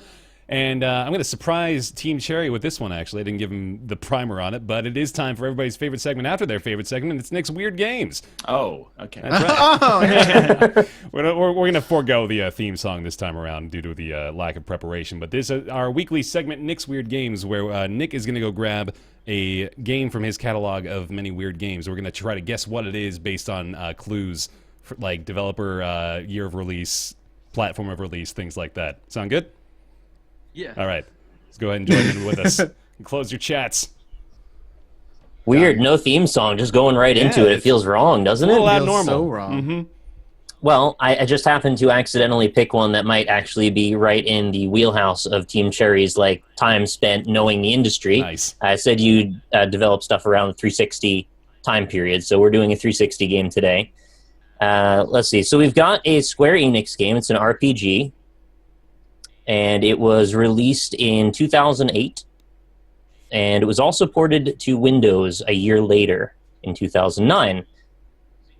And I'm going to surprise Team Cherry with this one, actually. I didn't give him the primer on it, but it is time for everybody's favorite segment after their favorite segment, and it's Nick's Weird Games. Oh, okay. That's right. We're going to forego the theme song this time around due to the lack of preparation. But this is our weekly segment, Nick's Weird Games, where Nick is going to go grab a game from his catalog of many weird games. We're going to try to guess what it is based on clues, for, developer, year of release, platform of release, things like that. Sound good? Yeah. All right. Let's go ahead and join in with us. And close your chats. Weird, no theme song, just going right into it. It feels wrong, doesn't it? Well, Feels abnormal. so wrong. Well, I just happened to accidentally pick one that might actually be right in the wheelhouse of Team Cherry's time spent knowing the industry. Nice. I said you develop stuff around the 360 time period, so we're doing a 360 game today. Let's see. So we've got a Square Enix game. It's an RPG, and it was released in 2008. and it was also ported to Windows a year later in 2009.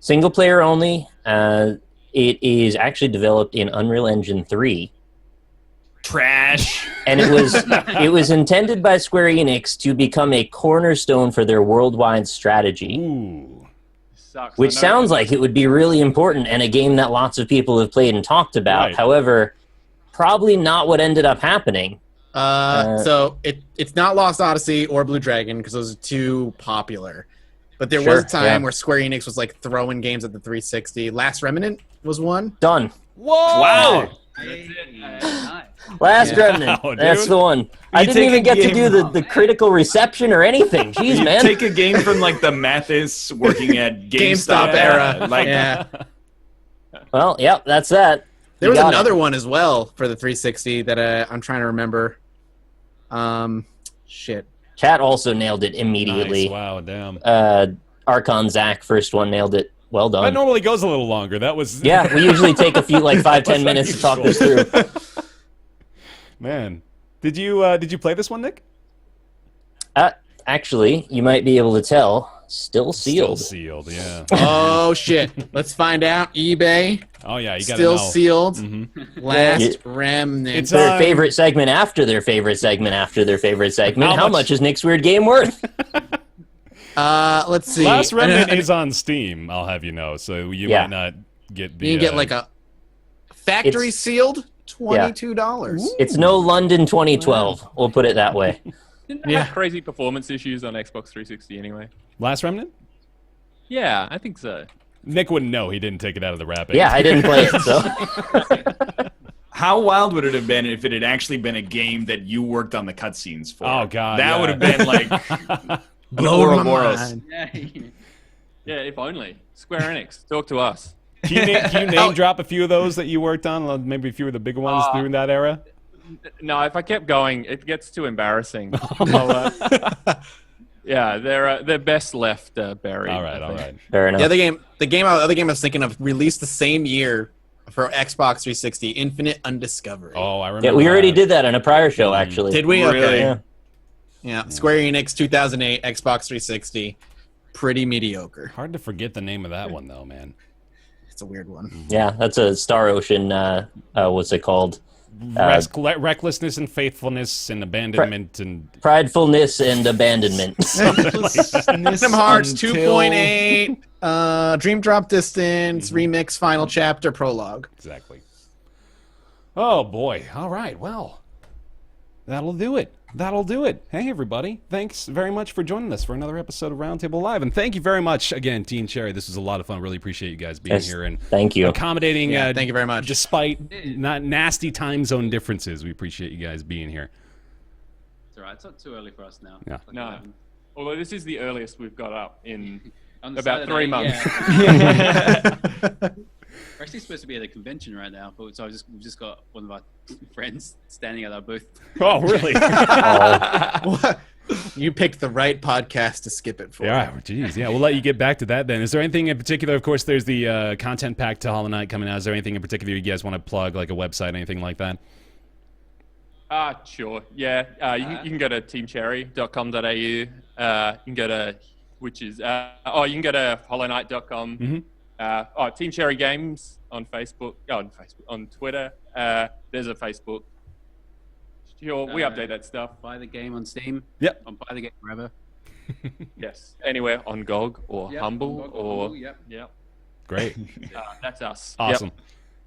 Single player only. It is actually developed in Unreal Engine 3. Trash. And it was intended by Square Enix to become a cornerstone for their worldwide strategy. Ooh. Sucks. Which sounds like it would be really important and a game that lots of people have played and talked about. Right. However, probably not what ended up happening. So it's not Lost Odyssey or Blue Dragon because those are too popular. But there was a time where Square Enix was like throwing games at the 360. Last Remnant was one. Done. Whoa! Wow. Nice. Last Remnant. Wow, That's dude. the one. I didn't take even a get to game- do the critical reception or anything. Jeez, You man. take a game from like the Mathis working at GameStop GameStop era. Like, Yeah. Well, yep, that's that. There You was got it. another one as well for the 360 that I'm trying to remember. Shit. Chat also nailed it immediately. Nice. Wow, damn. Archon Zach, first one, nailed it. Well That done. normally goes a little longer. That was Yeah, we usually take a few, like 5-10 minutes to talk this through. Man, did you play this one, Nick? Actually, you might be able to tell. Still sealed. Still sealed. Yeah. Oh shit. Let's find out. eBay. Oh yeah, you got to Still know. sealed. Mhm. Last Yeah. Remnant. It's Their on- favorite segment after their favorite segment after their favorite segment. How How much- much is Nick's Weird Game worth? Let's see. Last Remnant I know- is on Steam. I'll have you know, so you Yeah. might not get the. You can get like a factory It's- sealed $22. It's no London 2012. We'll put it that way. Didn't they have crazy performance issues on Xbox 360 anyway? Last Remnant. Yeah, I think so. Nick wouldn't know. He didn't take it out of the wrapping. Yeah, I didn't play it, so. how wild would it have been if it had actually been a game that you worked on the cutscenes for? Oh, God, that yeah. would have been like Blow my Ouroboros. mind. Yeah, if only. Square Enix, talk to us. Can you name drop a few of those that you worked on? Maybe a few of the big ones during that era. No, if I kept going, it gets too embarrassing. Yeah, they're best left buried. All right, I all think. right. Fair enough. The other game I was thinking of released the same year for Xbox 360, Infinite Undiscovered. Oh, I remember. Yeah, we already that. did that on a prior show, actually. Did we? Really? Okay. Yeah. Yeah. Square Enix 2008, Xbox 360. Pretty mediocre. Hard to forget the name of that one, though, man. It's a weird one. Yeah, that's a Star Ocean, what's it called? Recklessness and faithfulness and abandonment and Pridefulness and Abandonment. Kingdom Hearts Until- 2.8, Dream Drop Distance, Remix, Final Chapter, Prologue. exactly. Oh boy! All right, well, that'll do it. That'll do it. Hey, everybody. Thanks very much for joining us for another episode of Roundtable Live. And thank you very much again, Team Cherry. This was a lot of fun. Really appreciate you guys being Yes, here and thank you. accommodating. Yeah, thank you very much. Despite not nasty time zone differences, we appreciate you guys being here. It's alright. It's not too early for us now. Yeah. Like No. 11. Although this is the earliest we've got up in On the about Saturday, 3 months. yeah. We're actually supposed to be at a convention right now, but so we've just got one of our friends standing at our booth. Oh, really? What? You picked the right podcast to skip it for. Yeah, geez. Yeah, we'll let you get back to that then. Is there anything in particular? Of course, there's the content pack to Hollow Knight coming out. Is there anything in particular you guys want to plug, like a website, anything like that? Sure. Yeah. You can go to teamcherry.com.au. You can go to, you can go to hollowknight.com. Mm-hmm. Team Cherry Games on Facebook. On Twitter. There's a Facebook. Sure, we update that stuff. Buy the game on Steam. Yep. On Buy the Game Forever. Yes. Anywhere on GOG or Yep, Humble on GOG, or Humble, yep. Yep. Great. That's us. Awesome. Yep.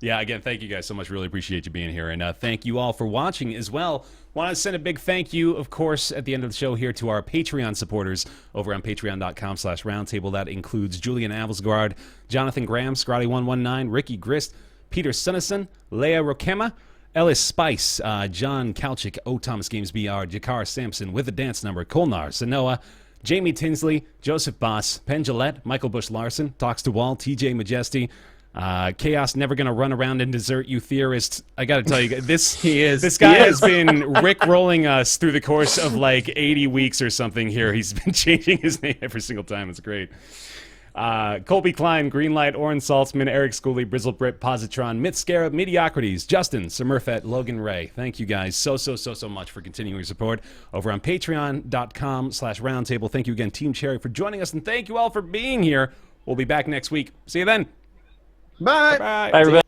Yeah, again, thank you guys so much. Really appreciate you being here. And thank you all for watching as well. Want to send a big thank you, of course, at the end of the show here to our Patreon supporters over on patreon.com/roundtable. That includes Julian Avelsgaard, Jonathan Graham, Scotty119, Ricky Grist, Peter Sunnison, Leah Rokema, Ellis Spice, John Kalchik, O. Thomas Games BR, Jakar Sampson with the dance number, Kolnar, Sanoa, Jamie Tinsley, Joseph Boss, Penn Gillette, Michael Bush Larson, Talks to Wall, TJ Majesty, Chaos Never Gonna Run Around and Desert You Theorists. I gotta tell you, this this guy has been Rick-rolling us through the course of like 80 weeks or something here. He's been changing his name every single time. It's great. Colby Klein, Greenlight, Oren Saltzman, Eric Schooley, Brizzlebrit, Positron, Mitscara, Mediocrities, Justin, Smurfette, Logan Ray. Thank you guys so much for continuing your support over on patreon.com/roundtable. Thank you again, Team Cherry, for joining us, and thank you all for being here. We'll be back next week. See you then. Bye. Bye. Bye, everybody.